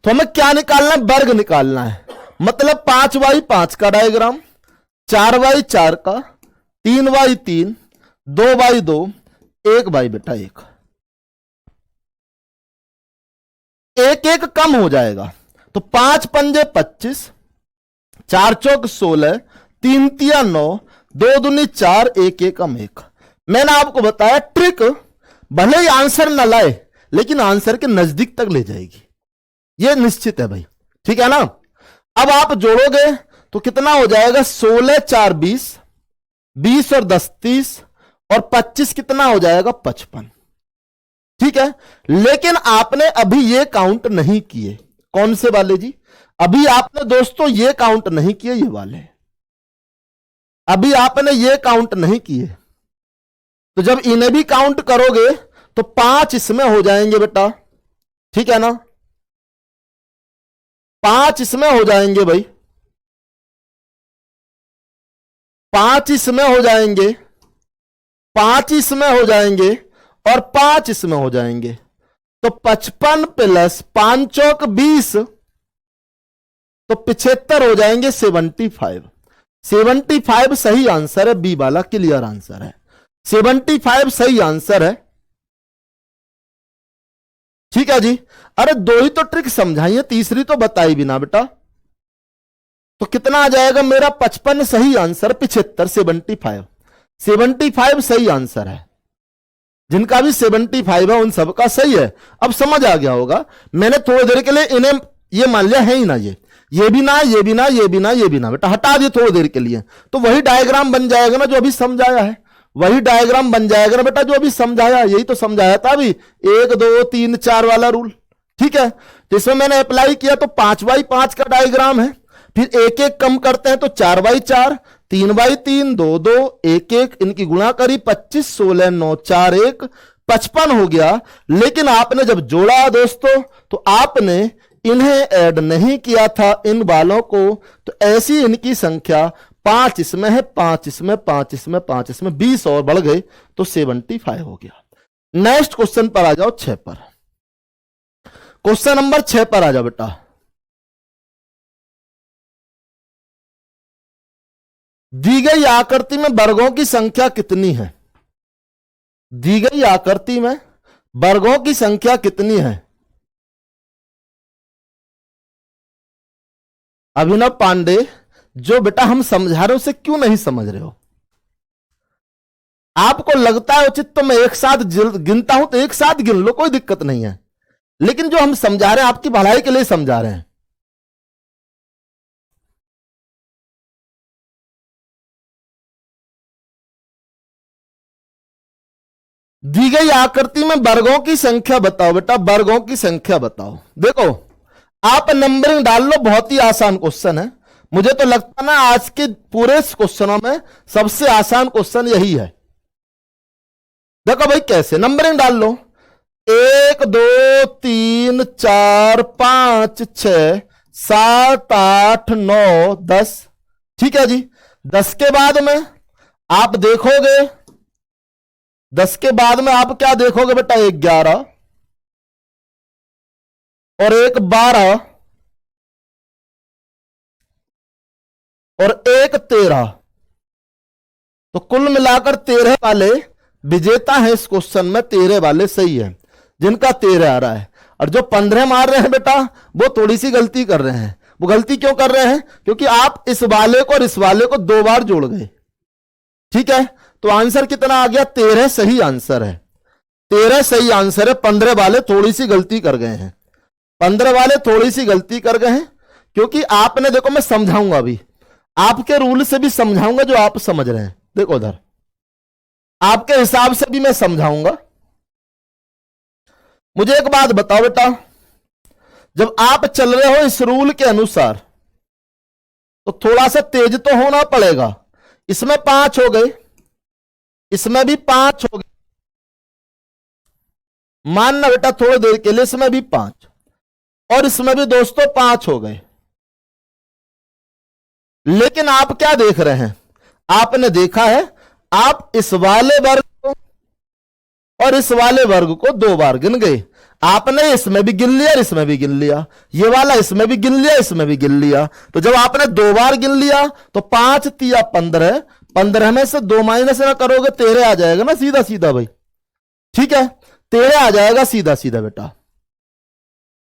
तो हमें क्या निकालना है? वर्ग निकालना है। मतलब 5 बाई 5 का डायग्राम, 4 बाई 4 का, 3 बाई 3, 2 बाई 2, 1 बाई बेटा 1। एक एक कम हो जाएगा। तो 5 पंजे 25, 4 चौक 16, 3 तिया 9, 2 दूनी 4, 1 1 कम 1। मैंने आपको बताया ट्रिक, भले ही आंसर न लाए लेकिन आंसर के नजदीक तक ले जाएगी, ये निश्चित है भाई। ठीक है ना। अब आप जोड़ोगे तो कितना हो जाएगा? 16 4 20, 20 और 10 30, और 25 कितना हो जाएगा? 55। ठीक है। लेकिन आपने अभी ये काउंट नहीं किए। कौन से वाले जी? अभी आपने दोस्तों ये काउंट नहीं किए, ये वाले अभी आपने ये काउंट नहीं किए। तो जब इन्हें भी काउंट करोगे तो 5 इसमें हो जाएंगे बेटा। ठीक है ना। 5 इसमें हो जाएंगे भाई, 5 इसमें हो जाएंगे, 5 इसमें हो जाएंगे, और 5 इसमें हो जाएंगे। तो 55 प्लस 5 चौक 20, तो 75 हो जाएंगे 75। 75 सही आंसर है, बी वाला क्लियर आंसर है। 75 सही आंसर है। ठीक है जी। अरे दो ही तो ट्रिक समझाइए, तीसरी तो बताई भी ना बेटा। तो कितना आ जाएगा मेरा? 55 सही आंसर, 75 75 75 सही आंसर है। जिनका भी 75 है उन सबका सही है। अब समझ आ गया होगा। मैंने थोड़ी देर के लिए इन्हें ये मान लिया है ही ना, ये भी ना, ये भी ना, ये भी ना, ये भी ना, बेटा हटा दिए थोड़ी देर के लिए, तो वही डायग्राम बन जाएगा ना जो अभी समझाया है। वही डायग्राम बन जाएगा ना बेटा जो अभी समझाया, यही तो समझाया था अभी, 1 2 3 4 वाला रूल। ठीक है, तो इसमें मैंने अप्लाई किया तो 5x5 का डायग्राम है। फिर एक एक कम करते हैं तो 4x4, 3x3, 2 2, 1 1, इनकी गुणा करी 25, 16 9 4 1, 55 हो गया। लेकिन आपने जब जोड़ा दोस्तों तो आपने इन्हें ऐड नहीं किया था, इन वालों को, तो ऐसी इनकी संख्या 5 इसमें है, 5 इसमें, 5 इसमें, 5 इसमें, 20 और बढ़ गए तो 75 हो गया। नेक्स्ट क्वेश्चन पर आ जाओ, 6 पर। क्वेश्चन नंबर 6 पर आ जाओ बेटा। दी गई आकृति में वर्गों की संख्या कितनी है? दी गई आकृति में वर्गों की संख्या कितनी है? अभिनव पांडे, जो बेटा हम समझा रहे हो उसे क्यों नहीं समझ रहे हो? आपको लगता है उचित तो मैं एक साथ गिनता हूं तो एक साथ गिन लो, कोई दिक्कत नहीं है। लेकिन जो हम समझा रहे हैं आपकी भलाई के लिए समझा रहे हैं। दी गई आकृति में वर्गों की संख्या बताओ बेटा, वर्गों की संख्या बताओ। देखो आप नंबरिंग डाल लो, बहुत ही आसान क्वेश्चन है। मुझे तो लगता ना आज के पूरे क्वेश्चनों में सबसे आसान क्वेश्चन यही है। देखो भाई कैसे नंबरिंग डाल लो, 1 2 3 4 5 6 7 8 9 10। ठीक है जी। 10 के बाद में आप देखोगे, 10 के बाद में आप क्या देखोगे बेटा? 11 और एक 12 और एक 13। तो कुल मिलाकर 13 वाले विजेता हैं इस क्वेश्चन में। 13 वाले सही है जिनका 13 आ रहा है। और जो 15 मार रहे हैं बेटा वो थोड़ी सी गलती कर रहे हैं। वो गलती क्यों कर रहे हैं? क्योंकि आप इस वाले को और इस वाले को 2 बार जोड़ गए। ठीक है, तो आंसर कितना आ गया? 13 सही आंसर है। 13 सही आंसर है। 15 वाले थोड़ी सी गलती कर गए हैं। 15 वाले थोड़ी सी गलती कर गए हैं क्योंकि आपने, देखो मैं समझाऊंगा अभी, आपके रूल से भी समझाऊंगा जो आप समझ रहे हैं। देखो उधर आपके हिसाब से भी मैं समझाऊंगा। मुझे एक बात बताओ बेटा, जब आप चल रहे हो इस रूल के अनुसार तो थोड़ा सा तेज तो होना पड़ेगा। इसमें 5 हो गए, इसमें भी 5 हो गए, मानना बेटा थोड़ी देर के लिए इसमें भी 5 और इसमें भी दोस्तों 5 हो गए। लेकिन आप क्या देख रहे हैं? आपने देखा है आप इस वाले वर्ग को और इस वाले वर्ग को 2 बार गिन गए। आपने इसमें भी गिन लिया, इसमें भी गिन लिया, ये वाला इसमें भी गिन लिया, इसमें भी गिन लिया। तो जब आपने 2 बार गिन लिया तो 5 तिया 15, 15 में से 2 माइनस ना करोगे 13 आ जाएगा ना सीधा सीधा भाई। ठीक है, 13 आ जाएगा सीधा सीधा बेटा।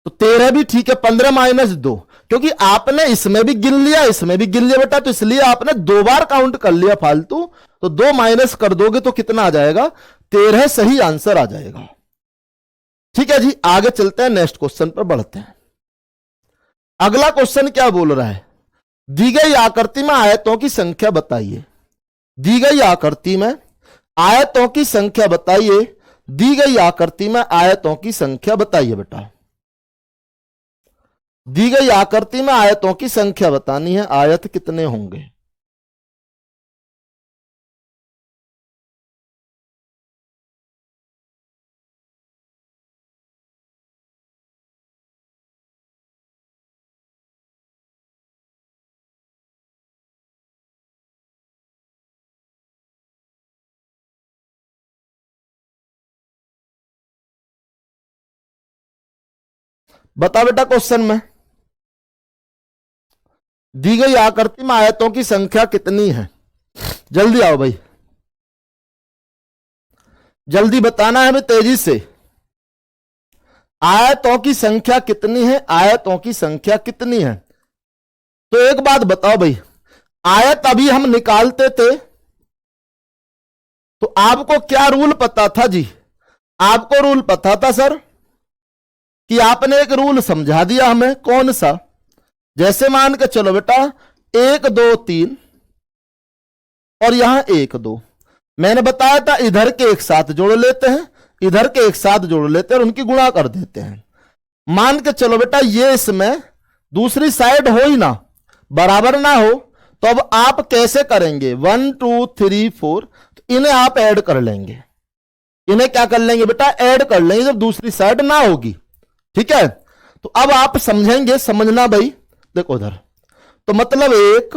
तो 13 भी ठीक है, 15 माइनस 2, क्योंकि आपने इसमें भी गिन लिया, इसमें भी गिन लिया बेटा, तो इसलिए आपने 2 बार काउंट कर लिया फालतू। तो 2 माइनस कर दोगे तो कितना आ जाएगा? 13 सही आंसर आ जाएगा। ठीक है जी, आगे चलते हैं, नेक्स्ट क्वेश्चन पर बढ़ते हैं। अगला क्वेश्चन क्या बोल रहा है? दी गई आकृति में आयतों की संख्या बताइए। दी गई आकृति में आयतों की संख्या बताइए। दी गई आकृति में आयतों की संख्या बताइए बेटा। दी गई आकृति में आयतों की संख्या बतानी है। आयत कितने होंगे? बता बेटा क्वेश्चन में, दी गई आकृति में आयतों की संख्या कितनी है? जल्दी आओ भाई। जल्दी बताना है हमें तेजी से। आयतों की संख्या कितनी है, आयतों की संख्या कितनी है? तो एक बात बताओ भाई, आयत अभी हम निकालते थे तो आपको क्या रूल पता था जी? आपको रूल पता था सर कि आपने एक रूल समझा दिया हमें, कौन सा? जैसे मान के चलो बेटा 1 2 3 और यहां 1 2, मैंने बताया था इधर के एक साथ जोड़ लेते हैं, इधर के एक साथ जोड़ लेते हैं और उनकी गुणा कर देते हैं। मान के चलो बेटा ये इसमें दूसरी साइड हो ही ना, बराबर ना हो, तो अब आप कैसे करेंगे? 1 2 3 4, तो इन्हें आप ऐड कर लेंगे। इन्हें क्या कर लेंगे बेटा? ऐड कर लेंगे जब दूसरी साइड ना होगी। ठीक है, तो अब आप समझेंगे, समझना भाई। देखो उधर, तो मतलब 1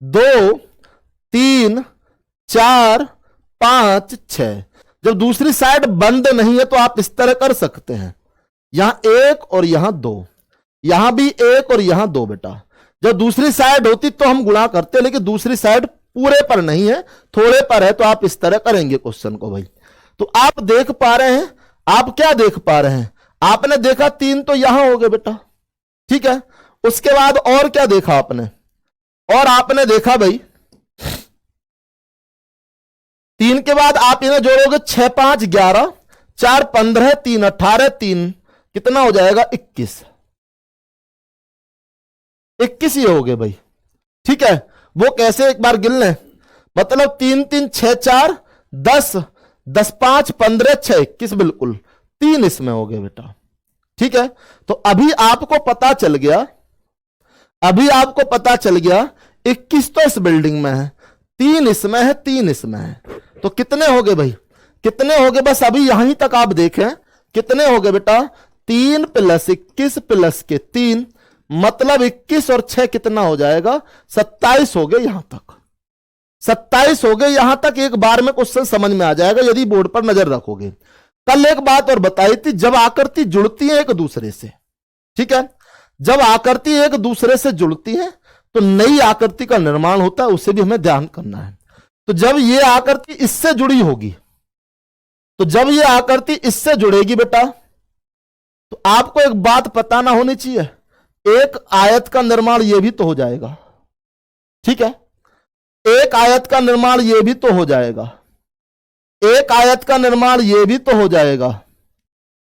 2 3 4 5 6, जब दूसरी साइड बंद नहीं है तो आप इस तरह कर सकते हैं, यहां 1 और यहां 2, यहां भी 1 और यहां 2 बेटा। जब दूसरी साइड होती तो हम गुणा करते, लेकिन दूसरी साइड पूरे पर नहीं है, थोड़े पर है, तो आप इस तरह करेंगे क्वेश्चन को भाई। तो आप देख पा रहे हैं, आप क्या देख पा रहे हैं? आपने देखा 3 तो यहां हो गए बेटा, ठीक है। उसके बाद और क्या देखा आपने? और आपने देखा भाई 3 के बाद आप इन्हें जोड़ोगे, 6 5 11, 4 15, 3 18, 3 कितना हो जाएगा? 21। 21 ही हो गए भाई, ठीक है। वो कैसे, एक बार गिन लें। मतलब 3 3 6 4 10, 10 5 15 6 21, बिल्कुल 3 इसमें हो गए बेटा, ठीक है। तो अभी आपको पता चल गया, अभी आपको पता चल गया 21 तो इस बिल्डिंग में है, 3 इसमें है, 3 इसमें है, तो कितने हो गए भाई? कितने हो गए? बस अभी यहीं तक आप देखें, कितने हो गए बेटा? 3 + 21 + के 3, मतलब 21 और 6 कितना हो जाएगा? 27 हो गए। यहां तक 27 हो गए, यहां तक एक बार में क्वेश्चन समझ में आ जाएगा यदि बोर्ड पर नजर रखोगे। कल एक बात और बताई थी, जब आकृति जुड़ती है एक दूसरे से, ठीक है, जब आकृति एक दूसरे से जुड़ती है तो नई आकृति का निर्माण होता है, उसे भी हमें ध्यान करना है। तो जब ये आकृति इससे जुड़ी होगी, तो जब ये आकृति इससे जुड़ेगी बेटा, तो आपको एक बात पता ना होनी चाहिए, एक आयत का निर्माण ये भी तो हो जाएगा, ठीक है। एक आयत का निर्माण ये भी तो हो जाएगा, एक आयत का निर्माण ये भी तो हो जाएगा,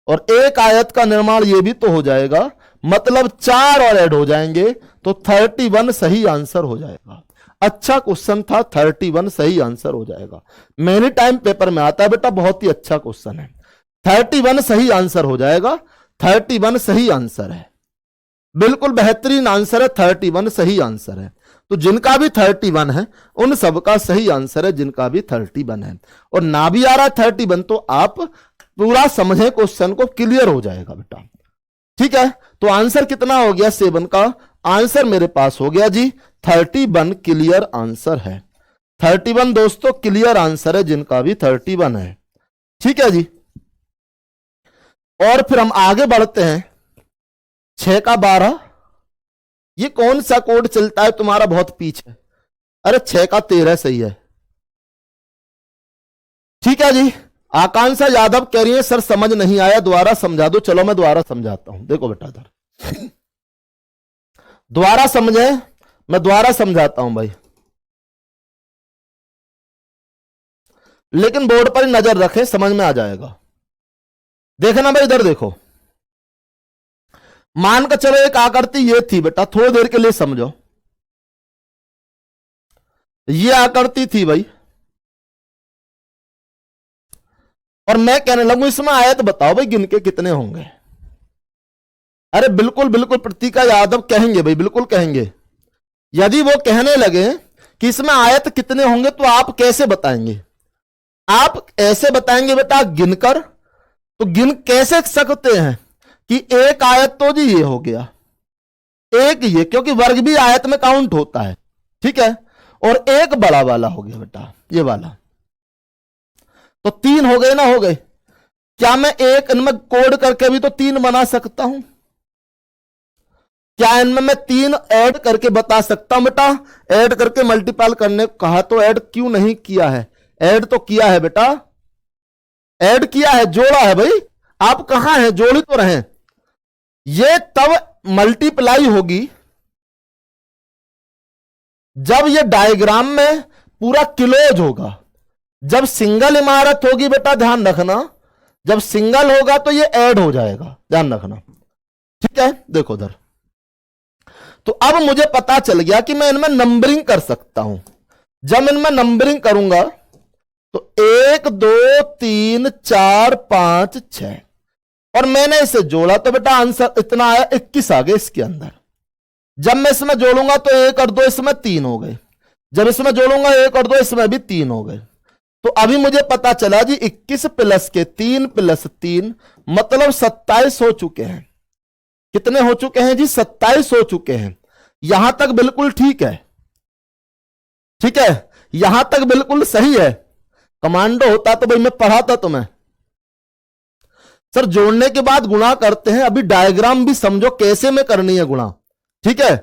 और एक आयत का निर्माण ये भी तो हो जाएगा, मतलब 4 और ऐड हो जाएंगे तो 31 सही आंसर हो जाएगा। अच्छा क्वेश्चन था, 31 सही आंसर हो जाएगा। मेनी टाइम पेपर में आता है बेटा, बहुत ही अच्छा क्वेश्चन है। 31 सही आंसर हो जाएगा, 31 सही आंसर है, बिल्कुल बेहतरीन आंसर है, 31 सही आंसर है। तो जिनका भी 31 है उन सबका सही आंसर है, जिनका भी 31 है। और ना भी आ रहा 31 तो आप पूरा समझे क्वेश्चन को, क्लियर हो जाएगा बेटा, ठीक है। तो आंसर कितना हो गया? 7 का आंसर मेरे पास हो गया जी 31 क्लियर आंसर है। 31 दोस्तों क्लियर आंसर है, जिनका भी 31 है, ठीक है जी। और फिर हम आगे बढ़ते हैं। 6 का 12, ये कौन सा कोड चलता है तुम्हारा बहुत पीछे? अरे 6 का 13 सही है, ठीक है जी। आकांक्षा यादव कह रही है सर समझ नहीं आया, दोबारा समझा दो। चलो मैं दोबारा समझाता हूं, देखो बेटा इधर दोबारा समझे, मैं दोबारा समझाता हूं भाई, लेकिन बोर्ड पर नजर रखें, समझ में आ जाएगा। देखना भाई, इधर देखो, मान कर चलो एक आकृति ये थी बेटा, थोड़ी देर के लिए समझो, ये आकृति थी भाई, और मैं कहने लगूं इसमें आयत बताओ भाई गिन के कितने होंगे। अरे बिल्कुल बिल्कुल प्रतिका यादव कहेंगे भाई, बिल्कुल कहेंगे। यदि वो कहने लगे कि इसमें आयत कितने होंगे तो आप कैसे बताएंगे? आप ऐसे बताएंगे बेटा गिनकर, तो गिन कैसे सकते हैं कि एक आयत तो जी ये हो गया, एक ये, क्योंकि वर्ग भी आयत में काउंट होता है, ठीक है। और एक बड़ा वाला हो गया बेटा, ये वाला, तो 3 हो गए ना, हो गए। क्या मैं एक इनमें कोड करके भी तो 3 बना सकता हूं? क्या इनमें मैं 3 ऐड करके बता सकता हूं बेटा? ऐड करके मल्टीपल करने को कहा तो ऐड क्यों नहीं किया है? ऐड तो किया है बेटा, ऐड किया है, जोड़ा है भाई। आप कहां हैं, जोड़ी तो रहे। ये तब मल्टीप्लाई होगी जब ये डायग्राम में पूरा क्लोज होगा। जब सिंगल इमारत होगी बेटा ध्यान रखना, जब सिंगल होगा तो ये ऐड हो जाएगा, ध्यान रखना। ठीक है, देखो उधर। तो अब मुझे पता चल गया कि मैं इनमें नंबरिंग कर सकता हूं। जब इनमें नंबरिंग करूंगा तो 1 2 3 4 5 6, और मैंने इसे जोड़ा तो बेटा आंसर इतना आया, 21 आ गए इसके अंदर। जब मैं इसमें जोड़ूंगा तो 1 और 2 इसमें 3 हो गए। जब इसमें जोड़ूंगा 1 और 2 इसमें भी 3 हो गए। तो अभी मुझे पता चला जी 21 प्लस के 3 प्लस 3 मतलब 27 हो चुके हैं। कितने हो चुके हैं जी, 27 हो चुके हैं। यहां तक बिल्कुल ठीक है, ठीक है, यहां तक बिल्कुल सही है। कमांडो होता तो भाई मैं पढ़ाता तुम्हें। सर जोड़ने के बाद गुणा करते हैं, अभी डायग्राम भी समझो कैसे में करनी है गुणा। ठीक है,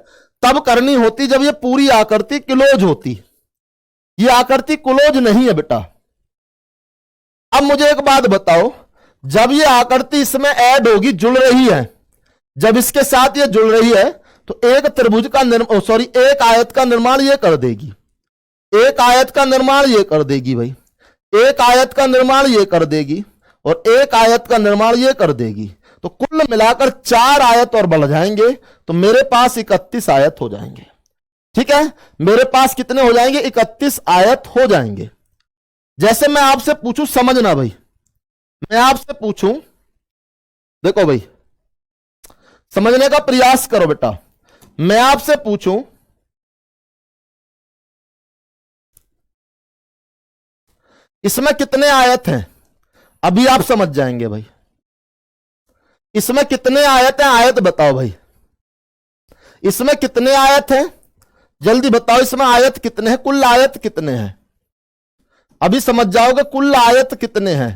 तब करनी होती जब ये पूरी आकृति क्लोज होती। ये आकृति क्लोज नहीं है बेटा। अब मुझे एक बात बताओ, जब ये आकृति इसमें ऐड होगी, जुड़ रही है, जब इसके साथ ये जुड़ रही है तो एक त्रिभुज का एक आयत का निर्माण ये कर देगी। एक आयत का निर्माण ये कर देगी भाई, एक आयत का निर्माण ये कर देगी, और एक आयत का निर्माण ये कर देगी। तो कुल मिलाकर 4 आयत और बढ़ जाएंगे, तो मेरे पास 31 आयत हो जाएंगे। ठीक है, मेरे पास कितने हो जाएंगे, 31 आयत हो जाएंगे। जैसे मैं आपसे पूछूं, समझना भाई, मैं आपसे पूछूं, देखो भाई समझने का प्रयास करो बेटा। मैं आपसे पूछूं इसमें कितने आयत हैं, अभी आप समझ जाएंगे भाई। इसमें कितने आयत हैं, आयत बताओ भाई। इसमें कितने आयत हैं, जल्दी बताओ। इसमें आयत कितने हैं, कुल आयत कितने हैं, अभी समझ जाओगे कुल आयत कितने हैं।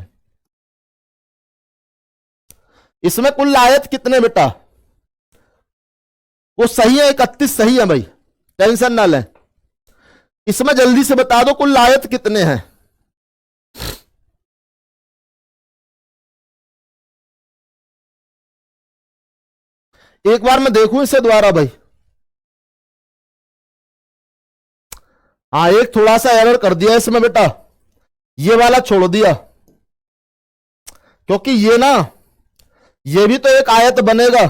इसमें कुल आयत कितने बेटा, वो सही है, 31 सही है भाई, टेंशन ना लें। इसमें जल्दी से बता दो कुल आयत कितने हैं। एक बार मैं देखूं इसे दोबारा भाई। हाँ, एक थोड़ा सा एरर कर दिया इसमें बेटा, ये वाला छोड़ दिया, क्योंकि ये ना, ये भी तो एक आयत बनेगा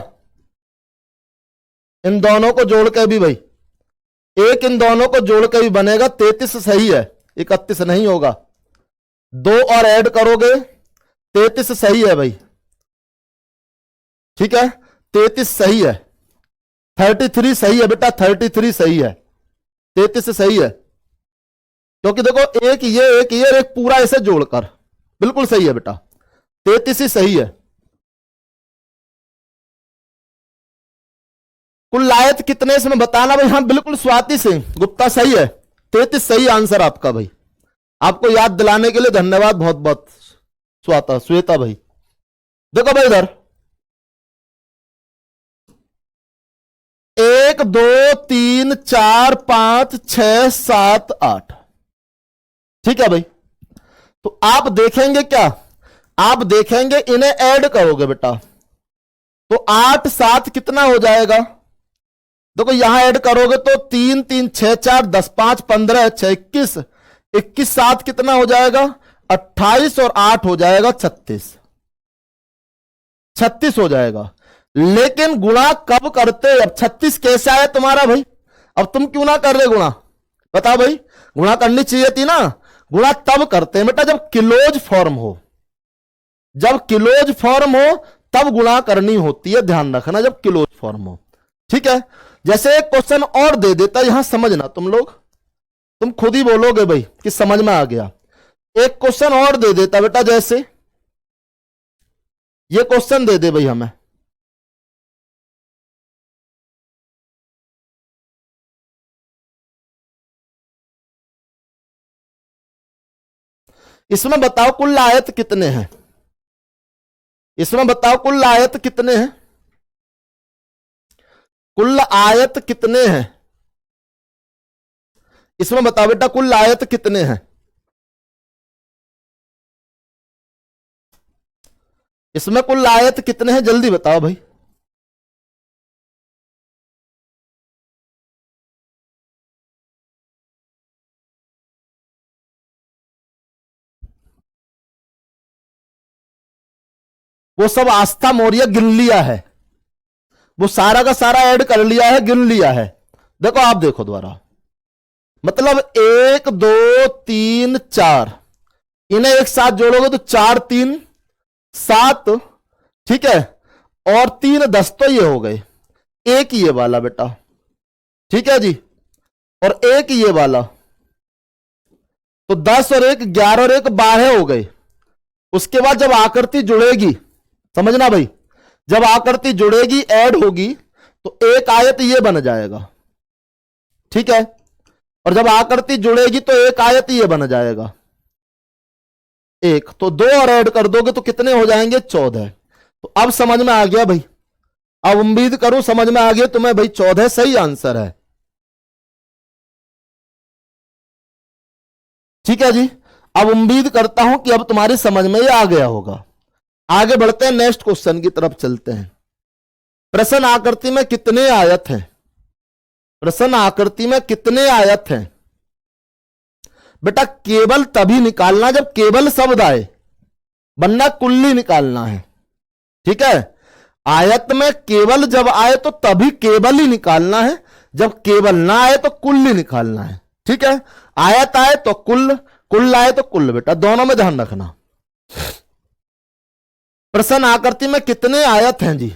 इन दोनों को जोड़ के भी भाई, एक इन दोनों को जोड़ के भी बनेगा। 33 सही है, 31 नहीं होगा। 2 और ऐड करोगे, 33 सही है भाई। ठीक है, 33 सही है, 33 सही है बेटा, 33 सही है, 33 सही है। क्योंकि देखो एक ये और एक पूरा इसे जोड़कर, बिल्कुल सही है बेटा, 33 ही सही है। कुल आयत कितने इसमें बताना भाई। हाँ बिल्कुल, स्वाति सिंह गुप्ता सही है, 33 सही आंसर आपका भाई। आपको याद दिलाने के लिए धन्यवाद बहुत बहुत श्वेता भाई। देखो भाई इधर 1 2 3 4 5 6 7 8, ठीक है भाई। तो आप देखेंगे क्या, आप देखेंगे इन्हें ऐड करोगे बेटा, तो 8 7 कितना हो जाएगा। देखो यहां ऐड करोगे तो 3 3 6 4 10 5 15 6 21, 21 7 कितना हो जाएगा 28, और 8 हो जाएगा 36, 36 हो जाएगा। लेकिन गुणा कब करते, अब 36 कैसे आया तुम्हारा भाई, अब तुम क्यों ना कर रहे गुणा, बताओ भाई। गुणा करनी चाहिए थी ना। गुणा तब करते हैं बेटा जब क्लोज फॉर्म हो, जब क्लोज फॉर्म हो तब गुणा करनी होती है, ध्यान रखना, जब क्लोज फॉर्म हो। ठीक है, जैसे एक क्वेश्चन और दे देता, यहां समझना तुम लोग, तुम खुद ही बोलोगे भाई कि समझ में आ गया। एक क्वेश्चन और दे देता बेटा, जैसे ये क्वेश्चन दे दे भाई हमें, इसमें बताओ कुल आयत कितने हैं, इसमें बताओ कुल आयत कितने हैं, कुल आयत कितने हैं, इसमें बताओ बेटा कुल आयत कितने हैं। इसमें कुल आयत कितने हैं जल्दी बताओ भाई। वो सब आस्था मौर्य गिन लिया है, वो सारा का सारा ऐड कर लिया है, गिन लिया है। देखो आप देखो दोबारा, मतलब 1 2 3 4, इन्हें एक साथ जोड़ोगे तो 4 3 7, ठीक है, और 3 10 तो ये हो गए। एक ये वाला बेटा, ठीक है जी, और एक ये वाला, तो 10 और 1 11 और 1 12 हो गए। उसके बाद जब आकृति जुड़ेगी, समझना भाई, जब आकृति जुड़ेगी ऐड होगी तो एक आयत ये बन जाएगा, ठीक है, और जब आकृति जुड़ेगी तो एक आयत ये बन जाएगा। एक तो 2 और ऐड कर दोगे तो कितने हो जाएंगे 14। तो अब समझ में आ गया भाई, अब उम्मीद करूं समझ में आ गया तुम्हें भाई, 14 सही आंसर है। ठीक है जी, अब उम्मीद करता हूं कि अब तुम्हारी समझ में ये आ गया होगा। आगे बढ़ते हैं, नेक्स्ट क्वेश्चन की तरफ चलते हैं। प्रश्न आकृति में कितने आयत हैं? प्रश्न आकृति में कितने आयत हैं? बेटा केवल तभी निकालना जब केवल शब्द आए, वरना कुल्ली निकालना है, ठीक है। आयत में केवल जब आए तो तभी केवल ही निकालना है, जब केवल ना आए तो कुल्ली निकालना है, ठीक है। आयत आए तो कुल, कुल आए तो कुल, बेटा दोनों में ध्यान रखना। प्रश्न आकृति में कितने आयत हैं जी?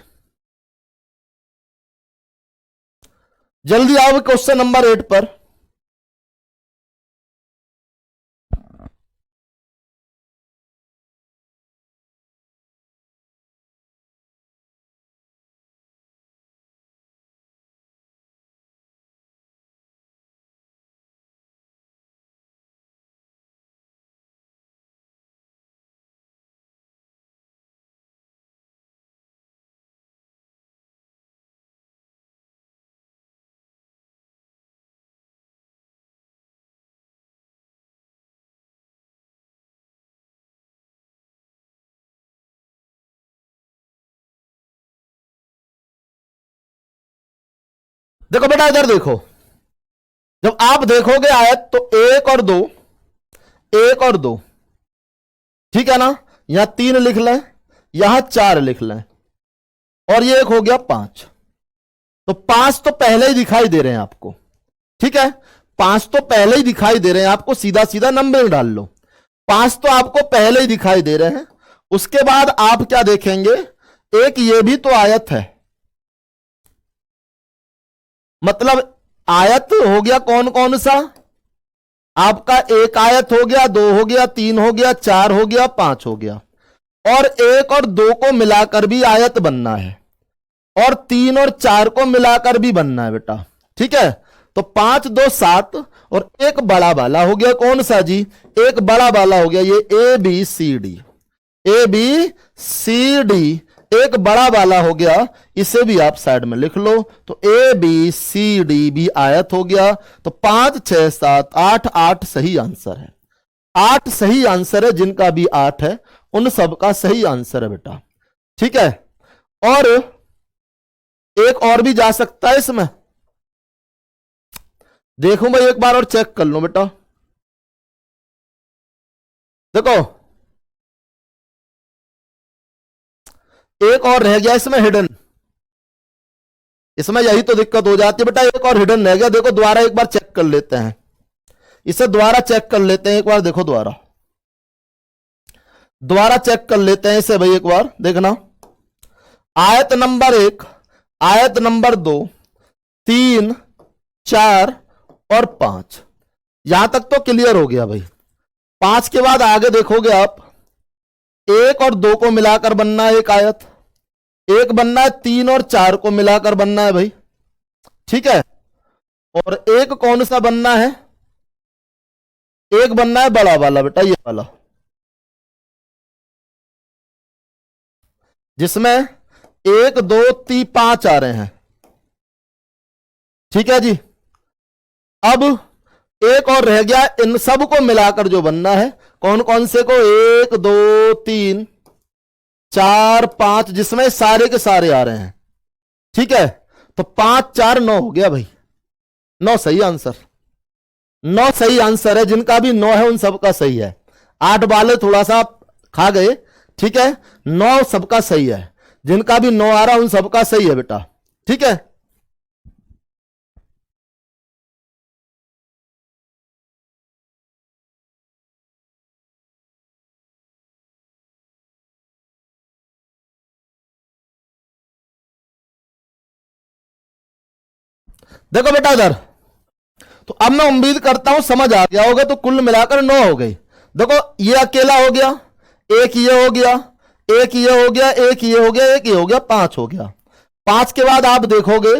जल्दी आओ क्वेश्चन नंबर 8 पर। देखो बेटा इधर देखो, जब आप देखोगे आयत तो 1 और 2, 1 और 2, ठीक है ना। यहां 3 लिख लें, यहां 4 लिख लें, और ये एक हो गया 5। तो 5 तो पहले ही दिखाई दे रहे हैं आपको, ठीक है। 5 तो पहले ही दिखाई दे रहे हैं आपको, सीधा सीधा नंबर डाल लो। 5 तो आपको पहले ही दिखाई दे रहे हैं। उसके बाद आप क्या देखेंगे, एक ये भी तो आयत है, मतलब आयत हो गया कौन कौन सा आपका, एक आयत हो गया, 2 हो गया, 3 हो गया, 4 हो गया, 5 हो गया, और 1 और 2 को मिलाकर भी आयत बनना है, और 3 और 4 को मिलाकर भी बनना है बेटा, ठीक है। तो 5 2 7, और एक बड़ा वाला हो गया कौन सा जी, एक बड़ा वाला हो गया ये ABCD, ABCD एक बड़ा वाला हो गया, इसे भी आप साइड में लिख लो। तो ABCD भी आयत हो गया। तो 5 6 7 8, 8 सही आंसर है। 8 सही आंसर है, जिनका भी 8 है उन सब का सही आंसर है बेटा, ठीक है। और एक और भी जा सकता है इसमें, देखो भाई एक बार और चेक कर लो बेटा। देखो एक और रह गया इसमें हिडन, इसमें यही तो दिक्कत हो जाती है बेटा, एक और हिडन रह गया। देखो दोबारा एक बार चेक कर लेते हैं, इसे दोबारा चेक कर लेते हैं एक बार। देखो दोबारा चेक कर लेते हैं इसे भाई एक बार, देखना। आयत नंबर 1, आयत नंबर 2, 3 4 और 5, यहां तक तो क्लियर हो गया भाई। 5 के बाद आगे देखोगे आप, 1 और 2 को मिलाकर बनना है एक आयत, एक बनना है 3 और 4 को मिलाकर बनना है भाई, ठीक है। और एक कौन सा बनना है, एक बनना है बड़ा वाला बेटा, ये वाला, जिसमें 1 2 3 5 आ रहे हैं, ठीक है जी। अब एक और रह गया, इन सब को मिलाकर जो बनना है, कौन कौन से को, 1 2 3 4 5, जिसमें सारे के सारे आ रहे हैं। ठीक है, तो 5 4 9 हो गया भाई, 9 सही आंसर। 9 सही आंसर है, जिनका भी 9 है उन सबका सही है। 8 वाले थोड़ा सा खा गए, ठीक है। 9 सबका सही है, जिनका भी 9 आ रहा उन सबका सही है बेटा, ठीक है। देखो बेटा इधर, तो अब मैं उम्मीद करता हूं समझ आ गया होगा। तो कुल मिलाकर 9 हो गई। देखो ये अकेला हो गया, एक ये हो गया, एक ये हो गया, एक ये हो गया, एक ये हो गया, 5 हो गया। 5 के बाद आप देखोगे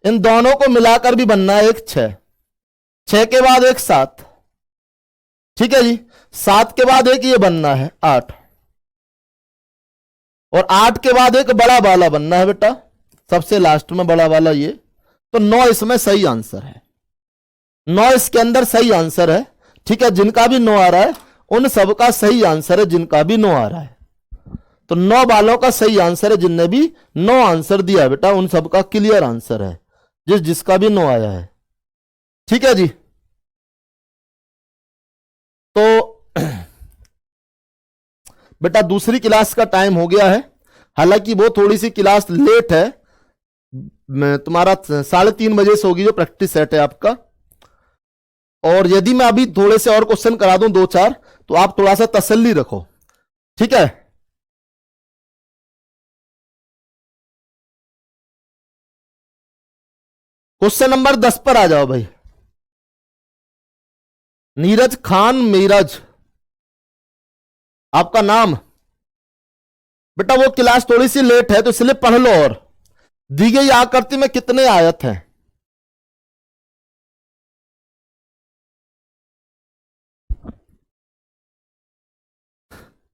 इन दोनों को मिलाकर भी बनना है एक 6, 6 के बाद एक 7, ठीक है जी। 7 के बाद एक ये बनना है 8, और 8 के बाद एक बड़ा वाला बनना है बेटा, सबसे लास्ट में बड़ा वाला ये। तो 9 इसमें सही आंसर है, 9 इसके अंदर सही आंसर है, ठीक है। जिनका भी 9 आ रहा है उन सबका सही आंसर है, जिनका भी 9 आ रहा है। तो 9 वालों का सही आंसर है, जिनने भी 9 आंसर दिया है बेटा उन सबका क्लियर आंसर है, जिसका भी 9 आया है, ठीक है जी। तो बेटा दूसरी क्लास का टाइम हो गया है, हालांकि वो थोड़ी सी क्लास लेट है, तुम्हारा 3:30 बजे से होगी जो प्रैक्टिस सेट है आपका। और यदि मैं अभी थोड़े से और क्वेश्चन करा दूं 2-4, तो आप थोड़ा सा तसल्ली रखो, ठीक है। क्वेश्चन नंबर 10 पर आ जाओ भाई। नीरज खान मीरज आपका नाम। बेटा वो क्लास थोड़ी सी लेट है तो इसलिए पढ़ लो। और दी गई आकृति में कितने आयत हैं?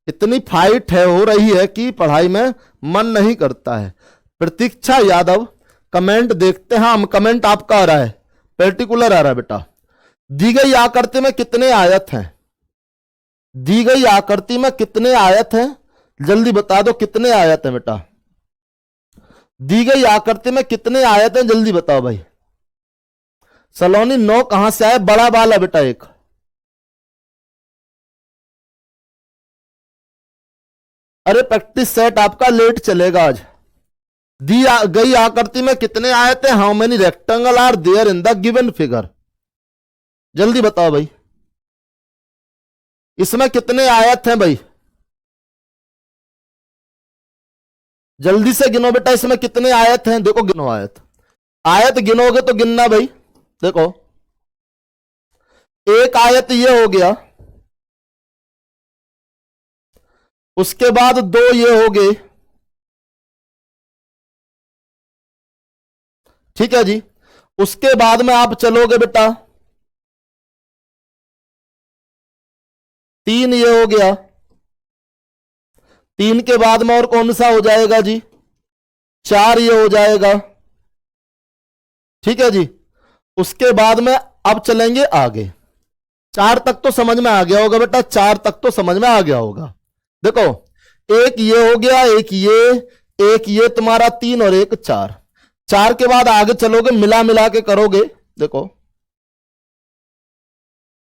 इतनी फाइट है हो रही है कि पढ़ाई में मन नहीं करता है। प्रतीक्षा यादव कमेंट देखते हैं। हम कमेंट आपका आ रहा है, पर्टिकुलर आ रहा है बेटा। दी गई आकृति में कितने आयत हैं? दी गई आकृति में कितने आयत हैं? जल्दी बता दो कितने आयत हैं बेटा। दी गई आकृति में कितने आयत हैं, जल्दी बताओ भाई। सलोनी 9 कहां से आए? बड़ा वाला बेटा एक। अरे प्रैक्टिस सेट आपका लेट चलेगा आज। दी गई आकृति में कितने आयत हैं? How many rectangle are there in the given figure? जल्दी बताओ भाई, इसमें कितने आयत हैं भाई? जल्दी से गिनो बेटा, इसमें कितने आयत हैं? देखो गिनो आयत, आयत गिनोगे तो गिनना भाई। देखो एक आयत ये हो गया, उसके बाद 2 ये हो गए, ठीक है जी। उसके बाद में आप चलोगे बेटा 3 ये हो गया। 3 के बाद में और कौन सा हो जाएगा जी? 4 ये हो जाएगा, ठीक है जी। उसके बाद में अब चलेंगे आगे। 4 तक तो समझ में आ गया होगा बेटा, 4 तक तो समझ में आ गया होगा। देखो एक ये हो गया, एक ये तुम्हारा 3 और एक 4। 4 के बाद आगे चलोगे, मिला मिला के करोगे। देखो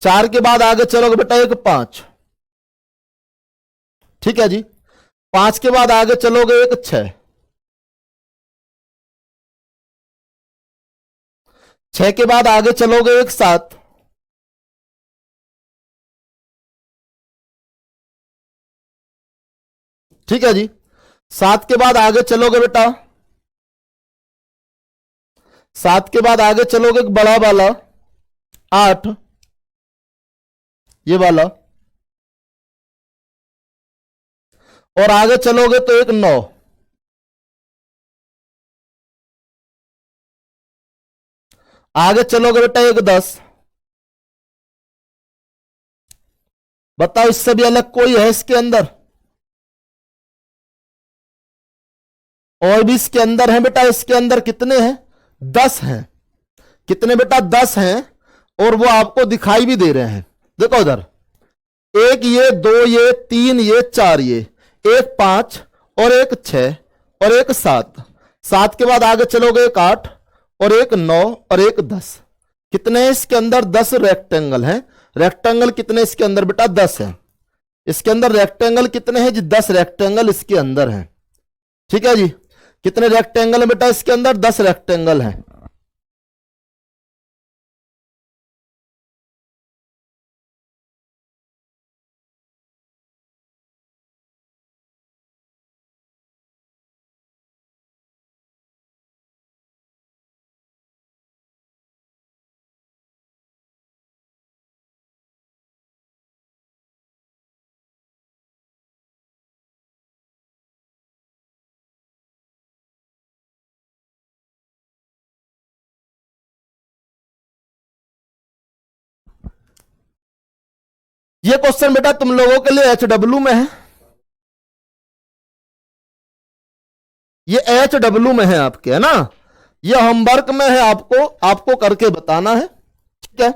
4 के बाद आगे चलोगे बेटा एक 5, ठीक है जी। 5 के बाद आगे चलोगे एक 6, 6 के बाद आगे चलोगे एक 7, ठीक है जी। 7 के बाद आगे चलोगे बेटा, 7 के बाद आगे चलोगे एक बड़ा वाला 8, ये वाला, और आगे चलोगे तो एक 9, आगे चलोगे बेटा एक 10। बताओ इससे भी अलग कोई है इसके अंदर? और भी इसके अंदर है बेटा। इसके अंदर कितने हैं? 10 हैं। कितने बेटा? 10 हैं, और वो आपको दिखाई भी दे रहे हैं। देखो उधर 1 ये 2 ये 3 ये 4 ये, एक 5 और एक 6 और एक 7, 7 के बाद आगे चलोगे एक 8 और एक 9 और एक 10। कितने इसके अंदर? 10 रेक्टेंगल हैं। रेक्टेंगल कितने इसके अंदर बेटा? 10 है। इसके अंदर रेक्टेंगल कितने हैं जी? 10 रेक्टेंगल इसके अंदर हैं। ठीक है जी। कितने रेक्टेंगल है बेटा इसके अंदर? 10 रेक्टेंगल हैं। ये क्वेश्चन बेटा तुम लोगों के लिए HW में है। ये HW में है आपके, है ना। ये होमवर्क में है, आपको करके बताना है। ठीक है।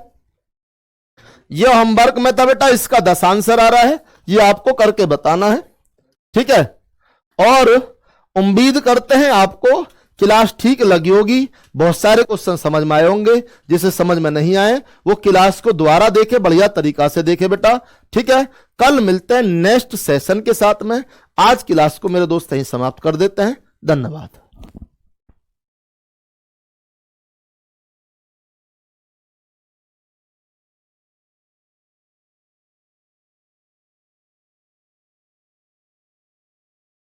ये होमवर्क में था बेटा, इसका 10 आंसर आ रहा है, ये आपको करके बताना है। ठीक है। और उम्मीद करते हैं आपको क्लास ठीक लगी होगी। बहुत सारे क्वेश्चन समझ में आए होंगे, जिसे समझ में नहीं आए वो क्लास को दोबारा देखे, बढ़िया तरीका से देखे बेटा। ठीक है। कल मिलते हैं नेक्स्ट सेशन के साथ में। आज क्लास को मेरे दोस्त यहीं समाप्त कर देते हैं। धन्यवाद।